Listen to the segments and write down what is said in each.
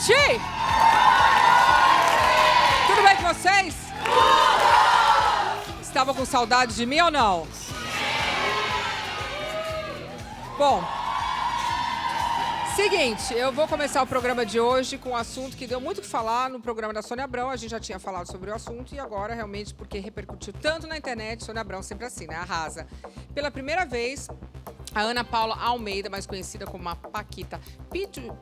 gente! Tudo bem com vocês? Estavam com saudade de mim ou não? Bom, seguinte, eu vou começar o programa de hoje com um assunto que deu muito o que falar no programa da Sônia Abrão. A gente já tinha falado sobre o assunto e agora, realmente, porque repercutiu tanto na internet, Sônia Abrão sempre assim, né? Arrasa. Pela primeira vez, a Ana Paula Almeida, mais conhecida como a Paquita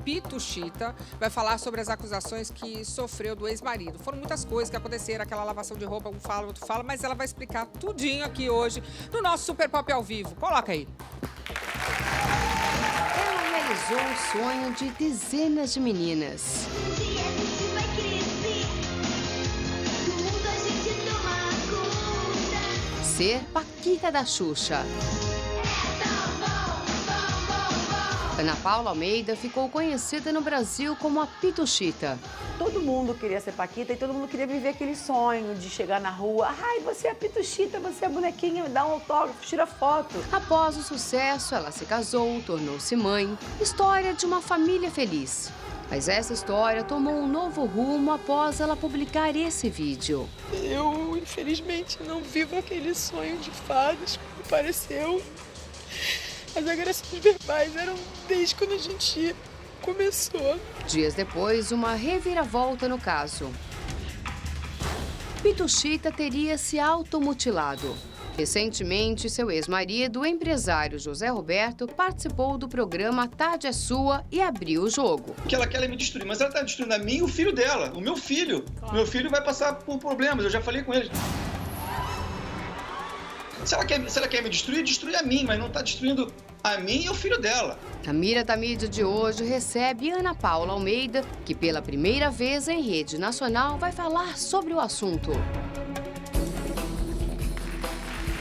Pituchita, vai falar sobre as acusações que sofreu do ex-marido. Foram muitas coisas que aconteceram, aquela lavação de roupa, um fala, outro fala, mas ela vai explicar tudinho aqui hoje no nosso Super Pop ao vivo. Coloca aí. Ela realizou o sonho de dezenas de meninas. Um dia a gente vai crescer, no mundo a gente toma conta. Ser Paquita da Xuxa. É tão bom, bom, bom, bom. Ana Paula Almeida ficou conhecida no Brasil como a Pituchita. Todo mundo queria ser Paquita e todo mundo queria viver aquele sonho de chegar na rua. Ai, você é a Pituchita, você é a bonequinha, me dá um autógrafo, tira foto. Após o sucesso, ela se casou, tornou-se mãe. História de uma família feliz. Mas essa história tomou um novo rumo após ela publicar esse vídeo. Eu, infelizmente, não vivo aquele sonho de fadas como pareceu. As agressões verbais eram desde quando a gente começou. Dias depois, uma reviravolta no caso. Pituchita teria se automutilado. Recentemente, seu ex-marido, o empresário José Roberto, participou do programa Tarde é Sua e abriu o jogo. Que ela quer me destruir, mas ela tá destruindo a mim e o filho dela, o meu filho. Claro. Meu filho vai passar por problemas, eu já falei com ele. Se ela quer me destruir, destrui a mim, mas não tá destruindo a mim e o filho dela. A mira da mídia de hoje recebe Ana Paula Almeida, que pela primeira vez em rede nacional vai falar sobre o assunto.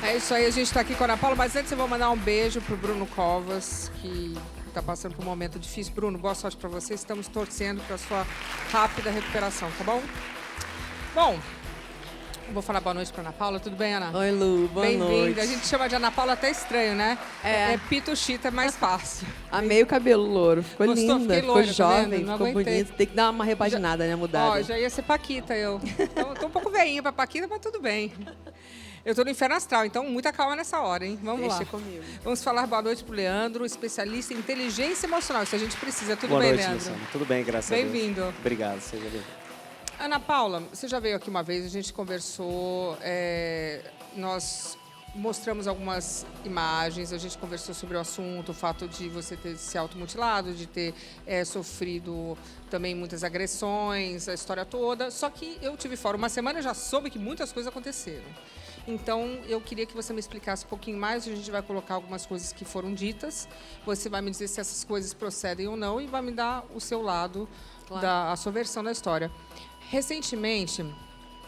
É isso aí, a gente tá aqui com a Ana Paula, mas antes eu vou mandar um beijo pro Bruno Covas, que tá passando por um momento difícil. Bruno, boa sorte pra você, estamos torcendo pra sua rápida recuperação, tá bom? Bom, vou falar boa noite pra Ana Paula, tudo bem, Ana? Oi, Lu, boa noite. Bem-vinda, a gente chama de Ana Paula até estranho, né? É Pituchita, é mais fácil. Amei o cabelo louro, ficou Gostou? linda, Fiquei loira, ficou tá jovem, vendo? Não ficou aguentei. bonito. Tem que dar uma repaginada, né, mudada. Ó, já ia ser Paquita, eu. Tô um pouco veinha pra Paquita, mas tudo bem. Eu tô no inferno astral, então muita calma nessa hora, hein? Vamos lá. Deixa comigo. Vamos falar boa noite pro Leandro, especialista em inteligência emocional. Isso a gente precisa. Tudo Boa bem, noite, Leandro? Luciana. Tudo bem, graças a Deus. Bem-vindo. Obrigado, seja bem-vindo. Ana Paula, você já veio aqui uma vez, a gente conversou, nós mostramos algumas imagens, a gente conversou sobre o assunto, o fato de você ter se automutilado, de ter sofrido também muitas agressões, a história toda. Só que eu tive fora uma semana e já soube que muitas coisas aconteceram. Então, eu queria que você me explicasse um pouquinho mais. A gente vai colocar algumas coisas que foram ditas. Você vai me dizer se essas coisas procedem ou não e vai me dar o seu lado, Claro. a sua versão da história. Recentemente,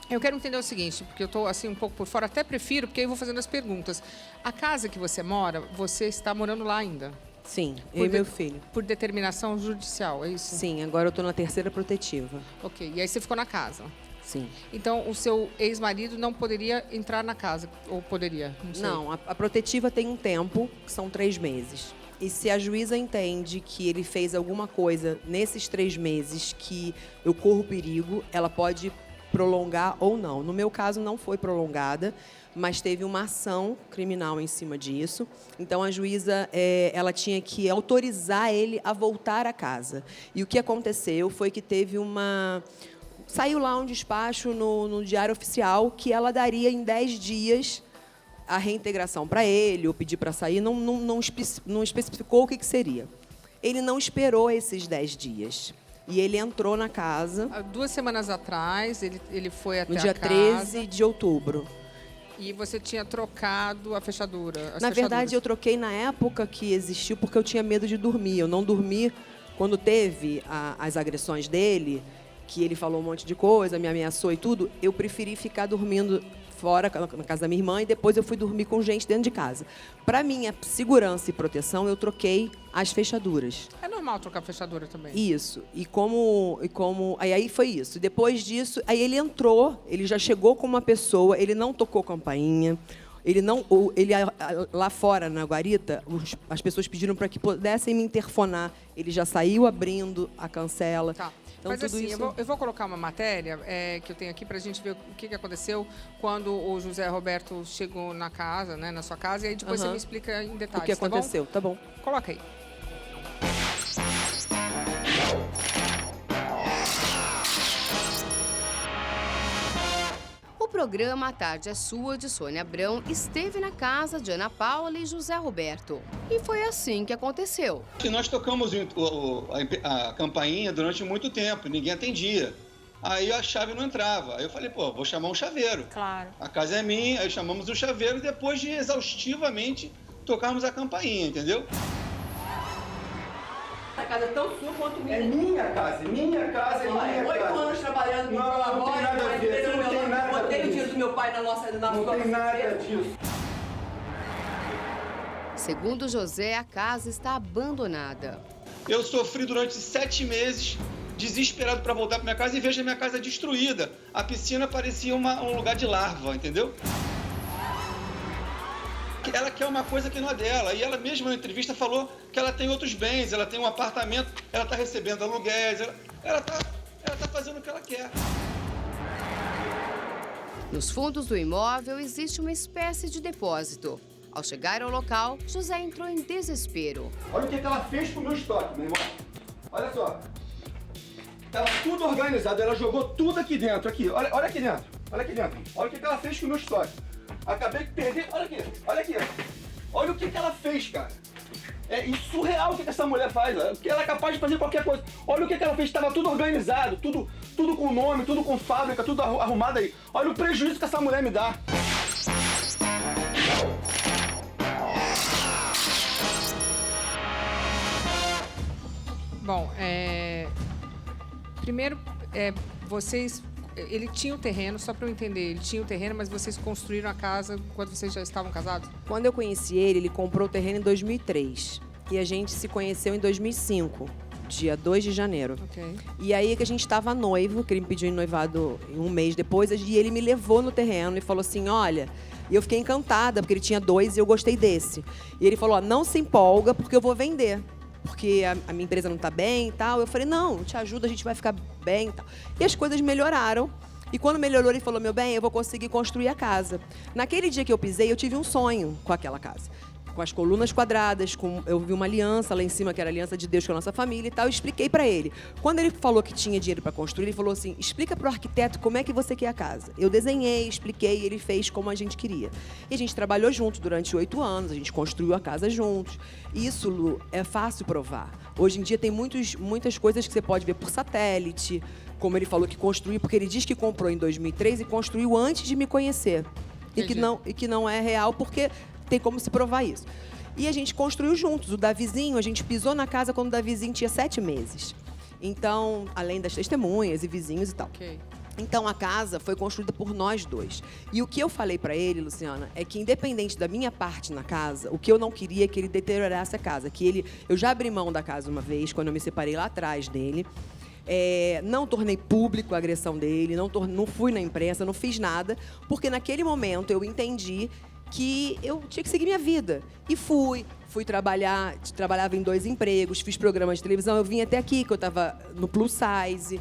eu quero entender o seguinte, porque eu estou assim um pouco por fora, até prefiro, porque aí eu vou fazendo as perguntas. A casa que você mora, você está morando lá ainda? Sim, Por eu e de- meu filho. Por determinação judicial, é isso? Sim, agora eu tô na terceira protetiva. Ok, e aí você ficou na casa. Sim. Então, o seu ex-marido não poderia entrar na casa, ou poderia? Não sei. Não, a protetiva tem um tempo, que são 3 meses. E se a juíza entende que ele fez alguma coisa nesses 3 meses que eu corro perigo, ela pode prolongar ou não. No meu caso, não foi prolongada, mas teve uma ação criminal em cima disso. Então, a juíza ela tinha que autorizar ele a voltar à casa. E o que aconteceu foi que teve uma... Saiu lá um despacho no Diário Oficial que ela daria em 10 dias a reintegração para ele, ou pedir para sair, não especificou o que seria. Ele não esperou esses 10 dias. E ele entrou na casa 2 semanas atrás, ele foi até no dia a casa. 13 de outubro. E você tinha trocado a fechadura? Na verdade, eu troquei na época que existiu, porque eu tinha medo de dormir. Eu não dormi quando teve as agressões dele, que ele falou um monte de coisa, me ameaçou e tudo. Eu preferi ficar dormindo fora, na casa da minha irmã, e depois eu fui dormir com gente dentro de casa. Para minha segurança e proteção, eu troquei as fechaduras. É normal trocar a fechadura também? Isso. Aí foi isso. Depois disso, aí ele entrou, ele já chegou com uma pessoa, ele não tocou campainha. Lá fora, na guarita, as pessoas pediram para que pudessem me interfonar. Ele já saiu abrindo a cancela. Tá. Então, Mas tudo assim, isso... eu vou colocar uma matéria que eu tenho aqui pra gente ver o que aconteceu quando o José Roberto chegou na casa, né, na sua casa, e aí depois você me explica em detalhes, O que tá bom? aconteceu, tá bom. Coloca aí. O programa A Tarde é Sua, de Sônia Abrão, esteve na casa de Ana Paula e José Roberto. E foi assim que aconteceu. E nós tocamos a campainha durante muito tempo, ninguém atendia. Aí a chave não entrava. Aí eu falei, pô, vou chamar um chaveiro. Claro. A casa é minha, aí chamamos o chaveiro depois de exaustivamente tocarmos a campainha, entendeu? A casa é tão sua quanto minha. É minha casa, é minha casa. 8 anos trabalhando com Não tem nada a ver, não tem nada a ver. Botei o dinheiro do meu pai na nossa Não tem nada disso. Segundo José, a casa está abandonada. Eu sofri durante 7 meses, desesperado para voltar para minha casa, e vejo a minha casa destruída. A piscina parecia um lugar de larva, entendeu? Ela quer uma coisa que não é dela. E ela mesma na entrevista falou que ela tem outros bens, ela tem um apartamento, ela está recebendo aluguéis, ela tá fazendo o que ela quer. Nos fundos do imóvel existe uma espécie de depósito. Ao chegar ao local, José entrou em desespero. Olha o que ela fez com o meu estoque, meu irmão. Olha só. Tava tudo organizado, ela jogou tudo aqui dentro, aqui. Olha aqui dentro, olha aqui dentro. Olha o que ela fez com o meu estoque. Acabei de perder, olha aqui. Olha o que ela fez, cara. É surreal o que essa mulher faz, porque ela é capaz de fazer qualquer coisa. Olha o que ela fez, estava tudo organizado, tudo com nome, tudo com fábrica, tudo arrumado aí. Olha o prejuízo que essa mulher me dá. Bom, primeiro, vocês... Ele tinha o terreno, só para eu entender, ele tinha o terreno, mas vocês construíram a casa quando vocês já estavam casados? Quando eu conheci ele, ele comprou o terreno em 2003. E a gente se conheceu em 2005, dia 2 de janeiro. Ok. E aí que a gente estava noivo, que ele me pediu em noivado um mês depois, e ele me levou no terreno e falou assim, olha... E eu fiquei encantada, porque ele tinha 2 e eu gostei desse. E ele falou, não se empolga, porque eu vou vender. Porque a minha empresa não está bem e tal. Eu falei, não, te ajuda, a gente vai ficar bem e tal. E as coisas melhoraram. E quando melhorou, ele falou, meu bem, eu vou conseguir construir a casa. Naquele dia que eu pisei, eu tive um sonho com aquela casa. Com as colunas quadradas, eu vi uma aliança lá em cima, que era a aliança de Deus com a nossa família e tal. Eu expliquei para ele. Quando ele falou que tinha dinheiro para construir, ele falou assim, explica para o arquiteto como é que você quer a casa. Eu desenhei, expliquei, ele fez como a gente queria. E a gente trabalhou junto durante 8 anos, a gente construiu a casa juntos. Isso, Lu, é fácil provar. Hoje em dia tem muitas coisas que você pode ver por satélite, como ele falou que construiu, porque ele diz que comprou em 2003 e construiu antes de me conhecer. E que não é real, porque... Tem como se provar isso. E a gente construiu juntos. O Davizinho, a gente pisou na casa quando o Davizinho tinha 7 meses. Então, além das testemunhas e vizinhos e tal. Ok. Então, a casa foi construída por nós 2. E o que eu falei para ele, Luciana, é que independente da minha parte na casa, o que eu não queria é que ele deteriorasse a casa. Eu já abri mão da casa uma vez, quando eu me separei lá atrás dele. Não tornei público a agressão dele, não fui na imprensa, não fiz nada, porque naquele momento eu entendi que eu tinha que seguir minha vida. E fui trabalhar, trabalhava em 2 empregos, fiz programas de televisão, eu vim até aqui, que eu estava no Plus Size,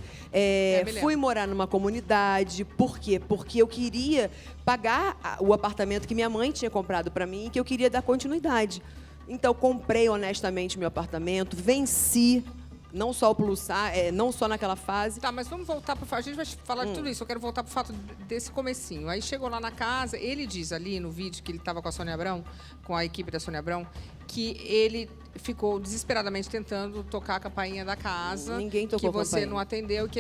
fui morar numa comunidade. Por quê? Porque eu queria pagar o apartamento que minha mãe tinha comprado para mim e que eu queria dar continuidade. Então, comprei honestamente meu apartamento, venci. Não só o Plus Size, não só naquela fase. Tá, mas vamos voltar para o fato. A gente vai falar de tudo isso. Eu quero voltar para o fato desse comecinho. Aí chegou lá na casa, ele diz ali no vídeo que ele estava com a Sônia Abrão, com a equipe da Sônia Abrão, que ele ficou desesperadamente tentando tocar a campainha da casa. Ninguém tocou a que você campainha. não atendeu, que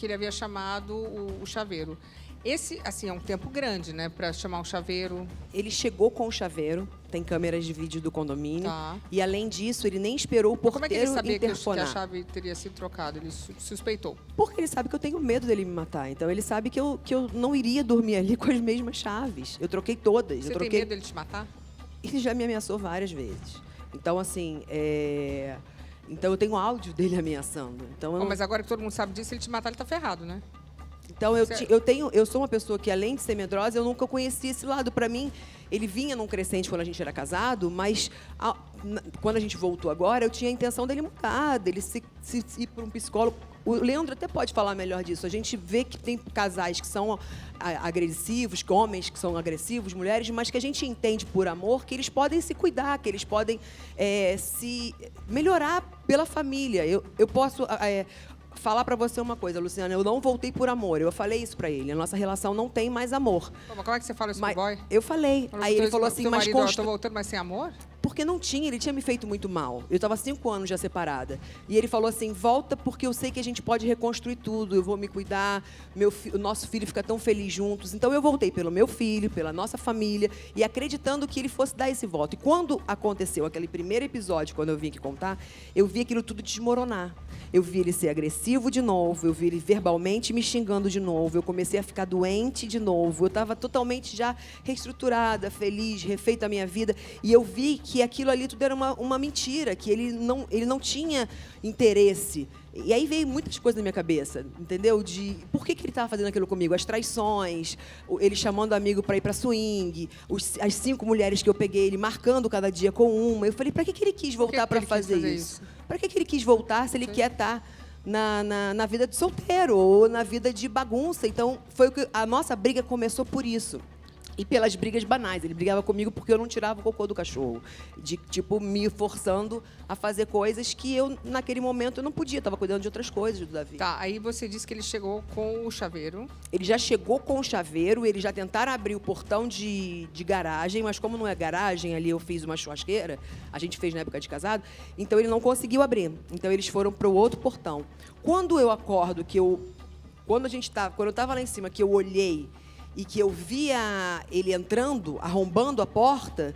ele havia chamado o chaveiro. Esse, assim, é um tempo grande, né, para chamar um chaveiro. Ele chegou com o chaveiro, tem câmeras de vídeo do condomínio. Tá. E, além disso, ele nem esperou o porteiro Como é que ele sabia que interfonar. a chave teria sido trocada? Ele suspeitou? Porque ele sabe que eu tenho medo dele me matar. Então, ele sabe que eu não iria dormir ali com as mesmas chaves. Eu troquei todas. Você tem medo dele te matar? Ele já me ameaçou várias vezes. Então, assim, Então, eu tenho áudio dele ameaçando. Então, Mas agora que todo mundo sabe disso, se ele te matar, ele tá ferrado, né? Então, eu sou uma pessoa que, além de ser medrosa, eu nunca conheci esse lado. Para mim, ele vinha num crescente quando a gente era casado, mas quando a gente voltou agora, eu tinha a intenção dele mudar, dele se ir para um psicólogo. O Leandro até pode falar melhor disso. A gente vê que tem casais que são agressivos, homens que são agressivos, mulheres, mas que a gente entende por amor que eles podem se cuidar, que eles podem se melhorar pela família. Eu posso falar pra você uma coisa, Luciana, eu não voltei por amor. Eu falei isso pra ele. A nossa relação não tem mais amor. Mas como é que você fala isso pro boy? Eu falei. Aí ele falou assim, mas eu tô voltando, mas sem amor? Porque não tinha, ele tinha me feito muito mal. Eu estava 5 anos já separada. E ele falou assim, volta porque eu sei que a gente pode reconstruir tudo, eu vou me cuidar, o nosso filho fica tão feliz juntos. Então eu voltei pelo meu filho, pela nossa família, e acreditando que ele fosse dar esse voto. E quando aconteceu aquele primeiro episódio, quando eu vim aqui contar, eu vi aquilo tudo desmoronar. Eu vi ele ser agressivo de novo, eu vi ele verbalmente me xingando de novo, eu comecei a ficar doente de novo, eu estava totalmente já reestruturada, feliz, refeita a minha vida, e eu vi que aquilo ali tudo era uma mentira, que ele não tinha interesse. E aí veio muitas coisas na minha cabeça, entendeu? De por que ele estava fazendo aquilo comigo? As traições, ele chamando amigo para ir para swing, as 5 mulheres que eu peguei, ele marcando cada dia com uma. Eu falei, para que ele quis voltar para fazer isso? Para que ele quis voltar se ele quer estar na vida de solteiro ou na vida de bagunça? Então, foi o que a nossa briga começou por isso. E pelas brigas banais. Ele brigava comigo porque eu não tirava o cocô do cachorro. De, tipo, me forçando a fazer coisas que eu, naquele momento, eu não podia. Estava cuidando de outras coisas do Davi. Tá, aí você disse que ele chegou com o chaveiro. Ele já chegou com o chaveiro, eles já tentaram abrir o portão de garagem, mas como não é garagem, ali eu fiz uma churrasqueira, a gente fez na época de casado, então ele não conseguiu abrir. Então eles foram para o outro portão. Quando eu acordo, quando eu estava lá em cima, que eu olhei e que eu via ele entrando, arrombando a porta,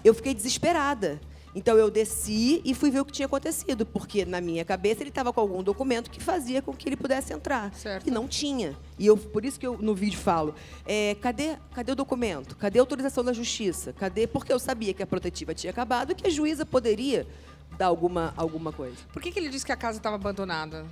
eu fiquei desesperada. Então, eu desci e fui ver o que tinha acontecido, porque, na minha cabeça, ele estava com algum documento que fazia com que ele pudesse entrar. Certo. E não tinha. E por isso que eu, no vídeo, falo, cadê o documento? Cadê a autorização da justiça? Porque eu sabia que a protetiva tinha acabado e que a juíza poderia dar alguma coisa. Por que ele disse que a casa estava abandonada?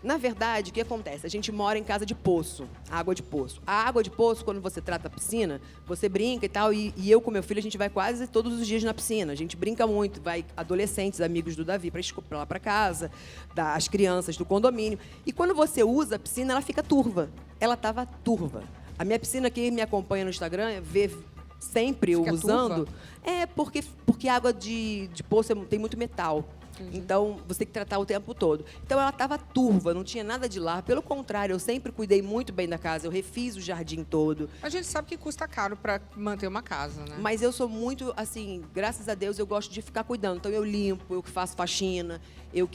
Na verdade, o que acontece? A gente mora em casa de poço, água de poço. A água de poço, quando você trata a piscina, você brinca e tal, e eu com meu filho, a gente vai quase todos os dias na piscina. A gente brinca muito, vai adolescentes, amigos do Davi, para lá para casa, as crianças do condomínio. E quando você usa a piscina, ela fica turva. Ela estava turva. A minha piscina, quem me acompanha no Instagram, vê sempre eu usando. Turva? Porque a água de poço tem muito metal. Então, você tem que tratar o tempo todo. Então, ela estava turva, não tinha nada de lá. Pelo contrário, eu sempre cuidei muito bem da casa. Eu refiz o jardim todo. A gente sabe que custa caro para manter uma casa, né? Mas eu sou muito, assim, graças a Deus, eu gosto de ficar cuidando. Então, eu limpo, eu que faço faxina, eu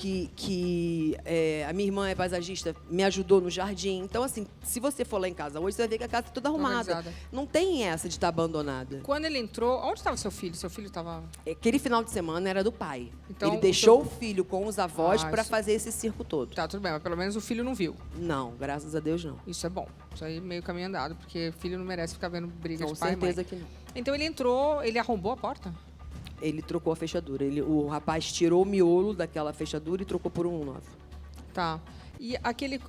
a minha irmã é paisagista, me ajudou no jardim. Então, assim, se você for lá em casa hoje, você vai ver que a casa está toda arrumada. Não tem essa de estar abandonada. Quando ele entrou, onde estava seu filho? Seu filho estava... Aquele final de semana era do pai. Então, ele deixou o filho com os avós para fazer esse circo todo. Tá, tudo bem, mas pelo menos o filho não viu. Não, graças a Deus não. Isso é bom. Isso aí meio caminho andado, porque filho não merece ficar vendo briga Com de pai e mãe. certeza que não. Então ele entrou, ele arrombou a porta? Ele trocou a fechadura. O rapaz tirou o miolo daquela fechadura e trocou por um novo. Tá. E aquele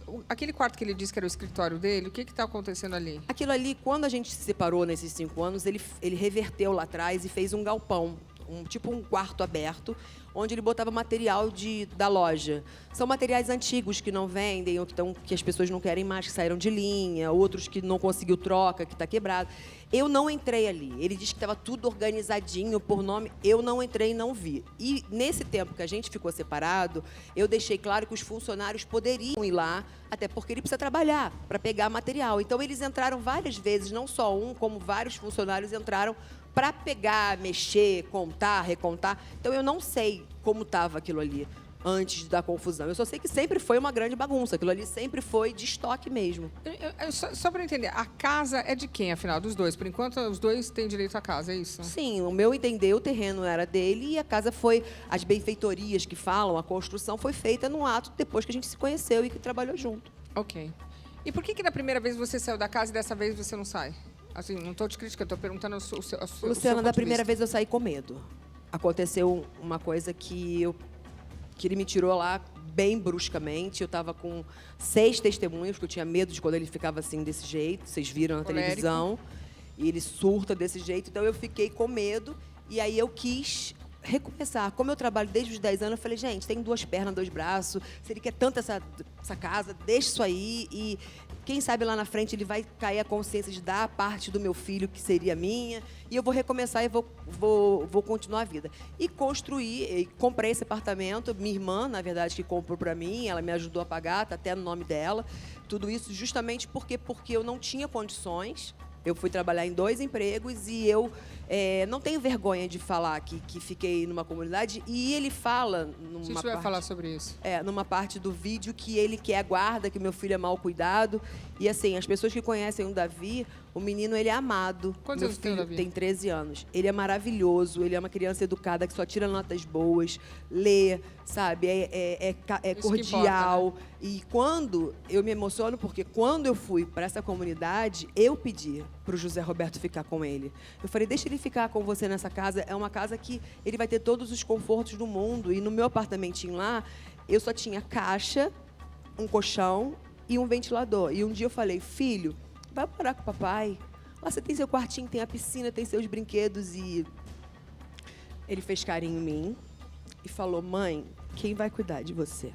quarto que ele disse que era o escritório dele, o que está acontecendo ali? Aquilo ali, quando a gente se separou nesses 5 anos, ele reverteu lá atrás e fez um galpão. Tipo um quarto aberto, onde ele botava material da loja. São materiais antigos que não vendem, ou que as pessoas não querem mais, que saíram de linha, outros que não conseguiu troca, que está quebrado. Eu não entrei ali. Ele disse que estava tudo organizadinho por nome. Eu não entrei e não vi. E nesse tempo que a gente ficou separado, eu deixei claro que os funcionários poderiam ir lá, até porque ele precisa trabalhar para pegar material. Então, eles entraram várias vezes, não só um, como vários funcionários entraram para pegar, mexer, contar, recontar. Então, eu não sei como estava aquilo ali antes da confusão. Eu só sei que sempre foi uma grande bagunça. Aquilo ali sempre foi de estoque mesmo. Só para entender, a casa é de quem, afinal, dos dois? Por enquanto, os dois têm direito à casa, é isso? Sim, o meu entender, o terreno era dele e a casa foi... As benfeitorias que falam, a construção foi feita no ato depois que a gente se conheceu e que trabalhou junto. Ok. E por que da primeira vez você saiu da casa e dessa vez você não sai? Assim, não estou te criticando, estou perguntando o seu Luciana, da primeira vez eu saí com medo. Aconteceu uma coisa que ele me tirou lá bem bruscamente. Eu estava com 6 testemunhas, porque eu tinha medo de quando ele ficava assim, desse jeito. Vocês viram na televisão. E ele surta desse jeito. Então, eu fiquei com medo. E aí, eu quis recomeçar. Como eu trabalho desde os 10 anos, eu falei, gente, tem 2 pernas, 2 braços, se ele quer tanto essa casa, deixa isso aí e quem sabe lá na frente ele vai cair a consciência de dar a parte do meu filho que seria minha e eu vou recomeçar e vou continuar a vida. E comprei esse apartamento, minha irmã, na verdade, que comprou para mim, ela me ajudou a pagar, tá até no nome dela. Tudo isso justamente porque eu não tinha condições. Eu fui trabalhar em 2 empregos e eu não tenho vergonha de falar que fiquei numa comunidade. E ele fala numa A gente vai falar sobre isso. numa parte do vídeo que ele quer a guarda, que meu filho é mal cuidado. E assim, as pessoas que conhecem o Davi, o menino, ele é amado. Quantos meu anos tem o filho Davi? tem 13 anos. Ele é maravilhoso, ele é uma criança educada que só tira notas boas, lê, sabe? É Isso que cordial. importa, né? E quando eu me emociono, porque quando eu fui para essa comunidade, eu pedi para o José Roberto ficar com ele. Eu falei, deixa ele ficar com você nessa casa. É uma casa que ele vai ter todos os confortos do mundo. E no meu apartamentinho lá, eu só tinha caixa, um colchão e um ventilador. E um dia eu falei, filho, vai morar com o papai. Lá você tem seu quartinho, tem a piscina, tem seus brinquedos. E ele fez carinho em mim e falou, mãe, quem vai cuidar de você?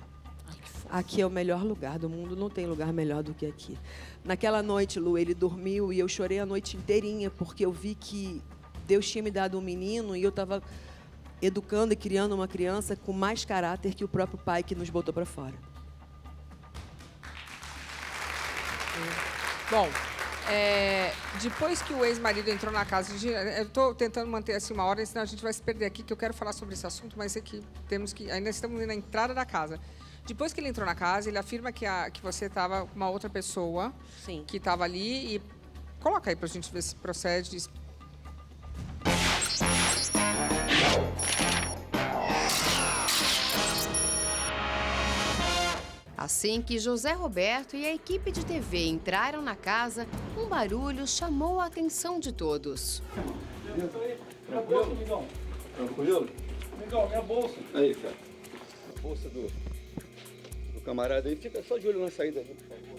Aqui é o melhor lugar do mundo, não tem lugar melhor do que aqui. Naquela noite, Lu, ele dormiu e eu chorei a noite inteirinha, porque eu vi que Deus tinha me dado um menino e eu estava educando e criando uma criança com mais caráter que o próprio pai que nos botou para fora. Bom, depois que o ex-marido entrou na casa, eu estou tentando manter assim uma ordem, senão a gente vai se perder aqui, que eu quero falar sobre esse assunto, mas é que ainda estamos na entrada da casa. Depois que ele entrou na casa, ele afirma que você estava com uma outra pessoa. Sim. Que estava ali e coloca aí pra gente ver se procede. Assim que José Roberto e a equipe de TV entraram na casa, um barulho chamou a atenção de todos. Tranquilo? Tranquilo? Migão, minha bolsa. Aí, cara. A bolsa do camarada aí. Fica só de olho na saída, por favor.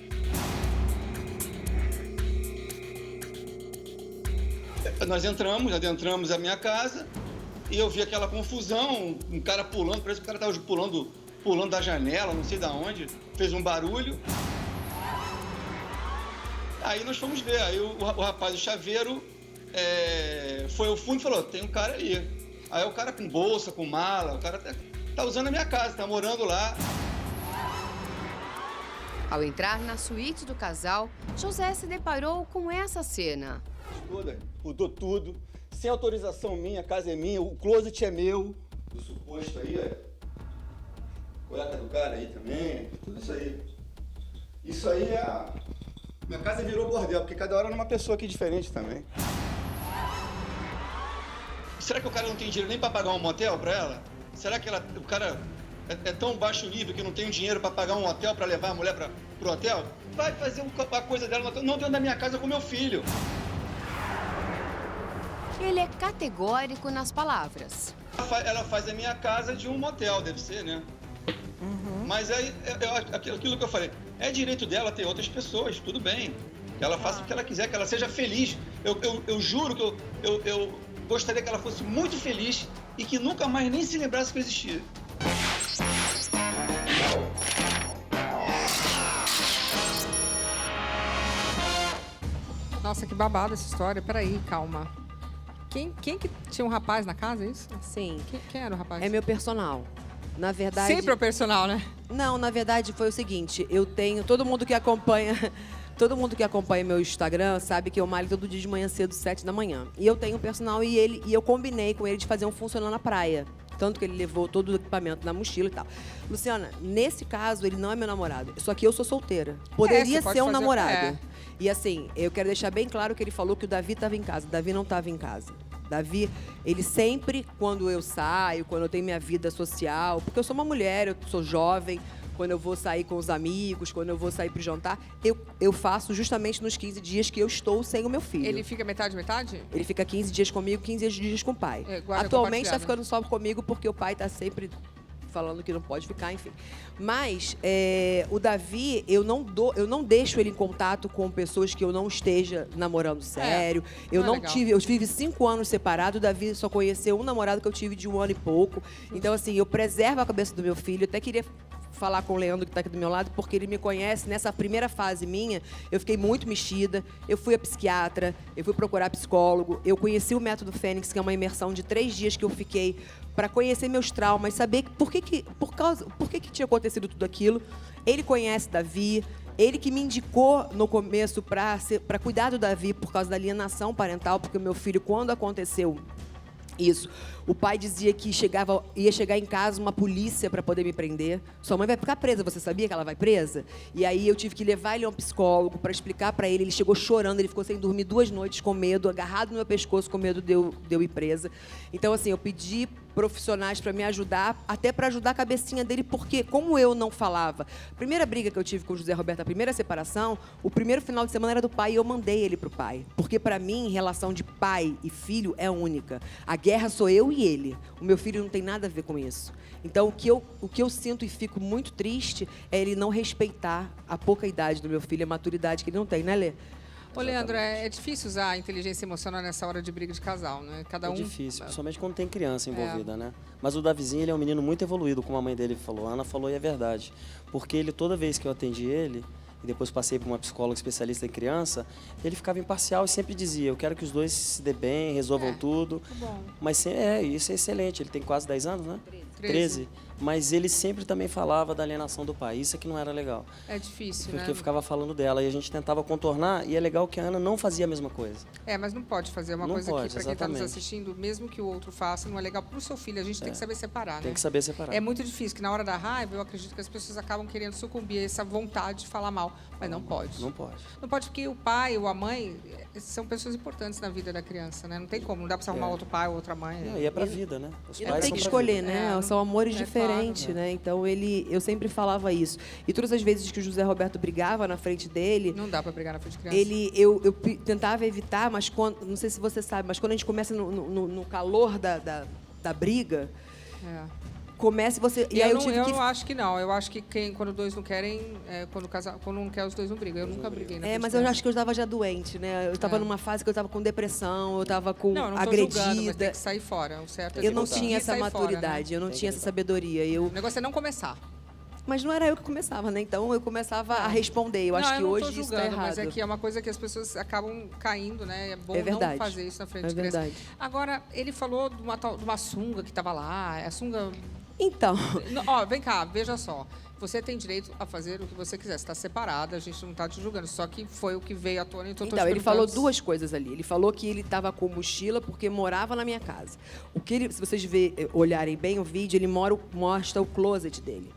Nós adentramos a minha casa e eu vi aquela confusão, um cara pulando, parece que o cara estava pulando da janela, não sei de onde, fez um barulho. Aí nós fomos ver, aí o rapaz, o chaveiro, foi ao fundo e falou, tem um cara aí. Aí o cara com bolsa, com mala, o cara tá usando a minha casa, tá morando lá. Ao entrar na suíte do casal, José se deparou com essa cena. Mudou tudo, sem autorização minha, a casa é minha, o closet é meu. O suposto aí, cueca do cara aí também, tudo isso aí. Isso aí minha casa virou bordel, porque cada hora é uma pessoa aqui diferente também. Será que o cara não tem dinheiro nem para pagar um motel para ela? Será que o cara é tão baixo nível que não tem dinheiro para pagar um hotel para levar a mulher pro hotel? Vai fazer a coisa dela no hotel, não dentro da minha casa com meu filho. Ele é categórico nas palavras. Ela faz a minha casa de um motel, deve ser, né? Uhum. Mas aí, aquilo que eu falei, é direito dela ter outras pessoas, tudo bem. Que ela faça o que ela quiser, que ela seja feliz. Eu juro que eu gostaria que ela fosse muito feliz e que nunca mais nem se lembrasse que eu existia. Nossa, que babada essa história. Peraí, calma. Quem que tinha um rapaz na casa, é isso? Sim. Quem era o rapaz? É meu personal. Na verdade... Sempre o personal, né? Não, na verdade foi o seguinte, eu tenho... Todo mundo que acompanha meu Instagram sabe que eu malho todo dia de manhã cedo, 7 da manhã. E eu tenho um personal e eu combinei com ele de fazer um funcional na praia. Tanto que ele levou todo o equipamento na mochila e tal. Luciana, nesse caso, ele não é meu namorado. Só que eu sou solteira. Poderia ser um namorado. E assim, eu quero deixar bem claro que ele falou que o Davi estava em casa. O Davi não estava em casa. Davi, ele sempre, quando eu saio, quando eu tenho minha vida social, porque eu sou uma mulher, eu sou jovem, quando eu vou sair com os amigos, quando eu vou sair pro jantar, eu faço justamente nos 15 dias que eu estou sem o meu filho. Ele fica metade? Ele fica 15 dias comigo, 15 dias com o pai. Atualmente está ficando só comigo porque o pai está sempre falando que não pode ficar, enfim. Mas o Davi, eu não deixo ele em contato com pessoas que eu não esteja namorando sério. Eu não tive, eu tive 5 anos separado, o Davi só conheceu um namorado que eu tive de 1 ano e pouco. Então, assim, eu preservo a cabeça do meu filho. Até queria falar com o Leandro, que está aqui do meu lado, porque ele me conhece. Nessa primeira fase minha, eu fiquei muito mexida. Eu fui a psiquiatra, eu fui procurar psicólogo. Eu conheci o Método Fênix, que é uma imersão de 3 dias que eu fiquei para conhecer meus traumas, saber por que tinha acontecido tudo aquilo. Ele conhece Davi. Ele que me indicou no começo para cuidar do Davi por causa da alienação parental, porque o meu filho, quando aconteceu isso, o pai dizia que ia chegar em casa uma polícia para poder me prender. Sua mãe vai ficar presa, você sabia que ela vai presa? E aí eu tive que levar ele a um psicólogo para explicar para ele. Ele chegou chorando, ele ficou sem dormir 2 noites com medo, agarrado no meu pescoço com medo de eu ir presa. Então, assim, eu pedi profissionais para me ajudar, até para ajudar a cabecinha dele, porque como eu não falava, a primeira briga que eu tive com o José Roberto, a primeira separação, o primeiro final de semana era do pai e eu mandei ele pro pai. Porque para mim, relação de pai e filho é única. A guerra sou eu e ele. O meu filho não tem nada a ver com isso. Então, o que eu sinto e fico muito triste é ele não respeitar a pouca idade do meu filho, a maturidade que ele não tem, né, Lê? Ô, Leandro, é difícil usar a inteligência emocional nessa hora de briga de casal, né? Cada um... É difícil, principalmente quando tem criança envolvida, né? Mas o Davizinho, ele é um menino muito evoluído, como a mãe dele falou. A Ana falou e é verdade. Porque ele, toda vez que eu atendi ele, e depois passei por uma psicóloga especialista em criança, ele ficava imparcial e sempre dizia, eu quero que os dois se dê bem, resolvam tudo. Bom. Mas isso é excelente. Ele tem quase 10 anos, né? 13. Mas ele sempre também falava da alienação do pai. Isso é que não era legal. É difícil, porque né? eu ficava falando dela e a gente tentava contornar. E é legal que a Ana não fazia a mesma coisa. Mas não pode fazer uma Não coisa pode, que, para quem está nos exatamente. assistindo, mesmo que o outro faça, não é legal para o seu filho. A gente tem que saber separar, né? Tem que saber separar. É muito difícil, que na hora da raiva, eu acredito que as pessoas acabam querendo sucumbir a essa vontade de falar mal. Mas não pode. Não pode. Não pode, porque o pai ou a mãe são pessoas importantes na vida da criança, né? Não tem como, não dá para você arrumar outro pai ou outra mãe. Não, e é pra vida, né? Os E não pais tem são que pra escolher, vida. né? São amores diferentes, claro. né? Então, eu sempre falava isso. E todas as vezes que o José Roberto brigava na frente dele... Não dá para brigar na frente de criança. Eu tentava evitar, mas não sei se você sabe, mas quando a gente começa no calor da briga... Comece você. E aí eu acho que não. Eu acho que quando dois não querem, quando não quer, os dois não brigam. Eu nunca briguei. Mas eu acho que eu estava já doente, né? Eu estava numa fase que eu estava com depressão, eu estava com não tô agredida. Julgando, mas tem que sair fora. O certo é eu não você tinha essa sair maturidade, fora, né? eu não tinha essa sabedoria. O negócio é não começar. Mas não era eu que começava, né? Então eu começava a responder. Eu acho que hoje isso está errado. Mas é que é uma coisa que as pessoas acabam caindo, né? É bom não fazer isso na frente de criança. Verdade. Agora, ele falou de uma sunga que estava lá. A sunga... Então... Vem cá, veja só. Você tem direito a fazer o que você quiser. Você está separada, a gente não está te julgando. Só que foi o que veio à tona. Então, ele falou 2 coisas ali. Ele falou que ele estava com mochila porque morava na minha casa. Se vocês olharem bem o vídeo, ele mostra o closet dele.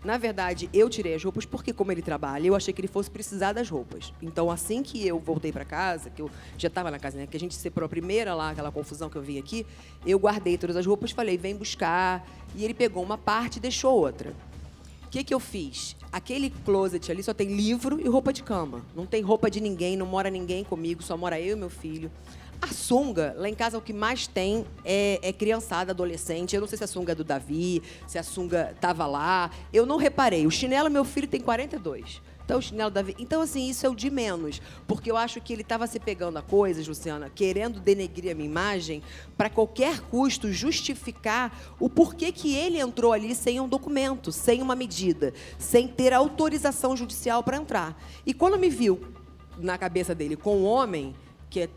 Na verdade, eu tirei as roupas porque, como ele trabalha, eu achei que ele fosse precisar das roupas. Então, assim que eu voltei para casa, que eu já estava na casa, né, que a gente separou a primeira lá, aquela confusão que eu vim aqui, eu guardei todas as roupas, falei, vem buscar. E ele pegou uma parte e deixou outra. O que eu fiz? Aquele closet ali só tem livro e roupa de cama. Não tem roupa de ninguém, não mora ninguém comigo, só mora eu e meu filho. A sunga, lá em casa, o que mais tem é criançada, adolescente. Eu não sei se a sunga é do Davi, se a sunga estava lá. Eu não reparei. O chinelo, meu filho, tem 42. Então, o chinelo Davi... Então, assim, isso é o de menos. Porque eu acho que ele estava se pegando a coisas, Luciana, querendo denegrir a minha imagem, para qualquer custo justificar o porquê que ele entrou ali sem um documento, sem uma medida, sem ter autorização judicial para entrar. E quando me viu na cabeça dele com um homem, que é...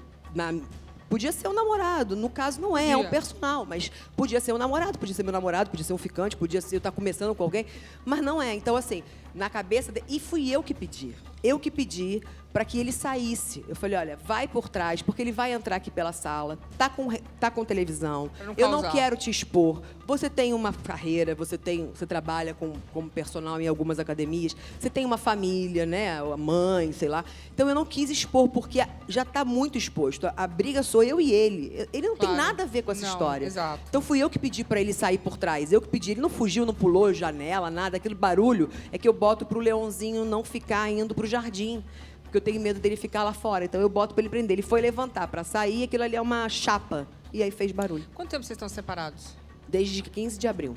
Podia ser um namorado, no caso não é um personal, mas podia ser um namorado, podia ser meu namorado, podia ser um ficante, podia ser eu estar começando com alguém, mas não é. Então, assim, na cabeça dele... E fui eu que pedi. Eu que pedi para que ele saísse. Eu falei, olha, vai por trás, porque ele vai entrar aqui pela sala, tá com televisão, eu não quero te expor. Você tem uma carreira, você trabalha como personal em algumas academias, você tem uma família, né, a mãe, sei lá. Então, eu não quis expor, porque já está muito exposto. A briga sou eu e ele. Ele não tem nada a ver com essa história. Exato. Então, fui eu que pedi para ele sair por trás. Eu que pedi. Ele não fugiu, não pulou janela, nada. Aquele barulho é que eu boto para o Leãozinho não ficar indo para o jardim. Porque eu tenho medo dele ficar lá fora. Então, eu boto para ele prender. Ele foi levantar para sair, aquilo ali é uma chapa. E aí fez barulho. Quanto tempo vocês estão separados? Desde 15 de abril.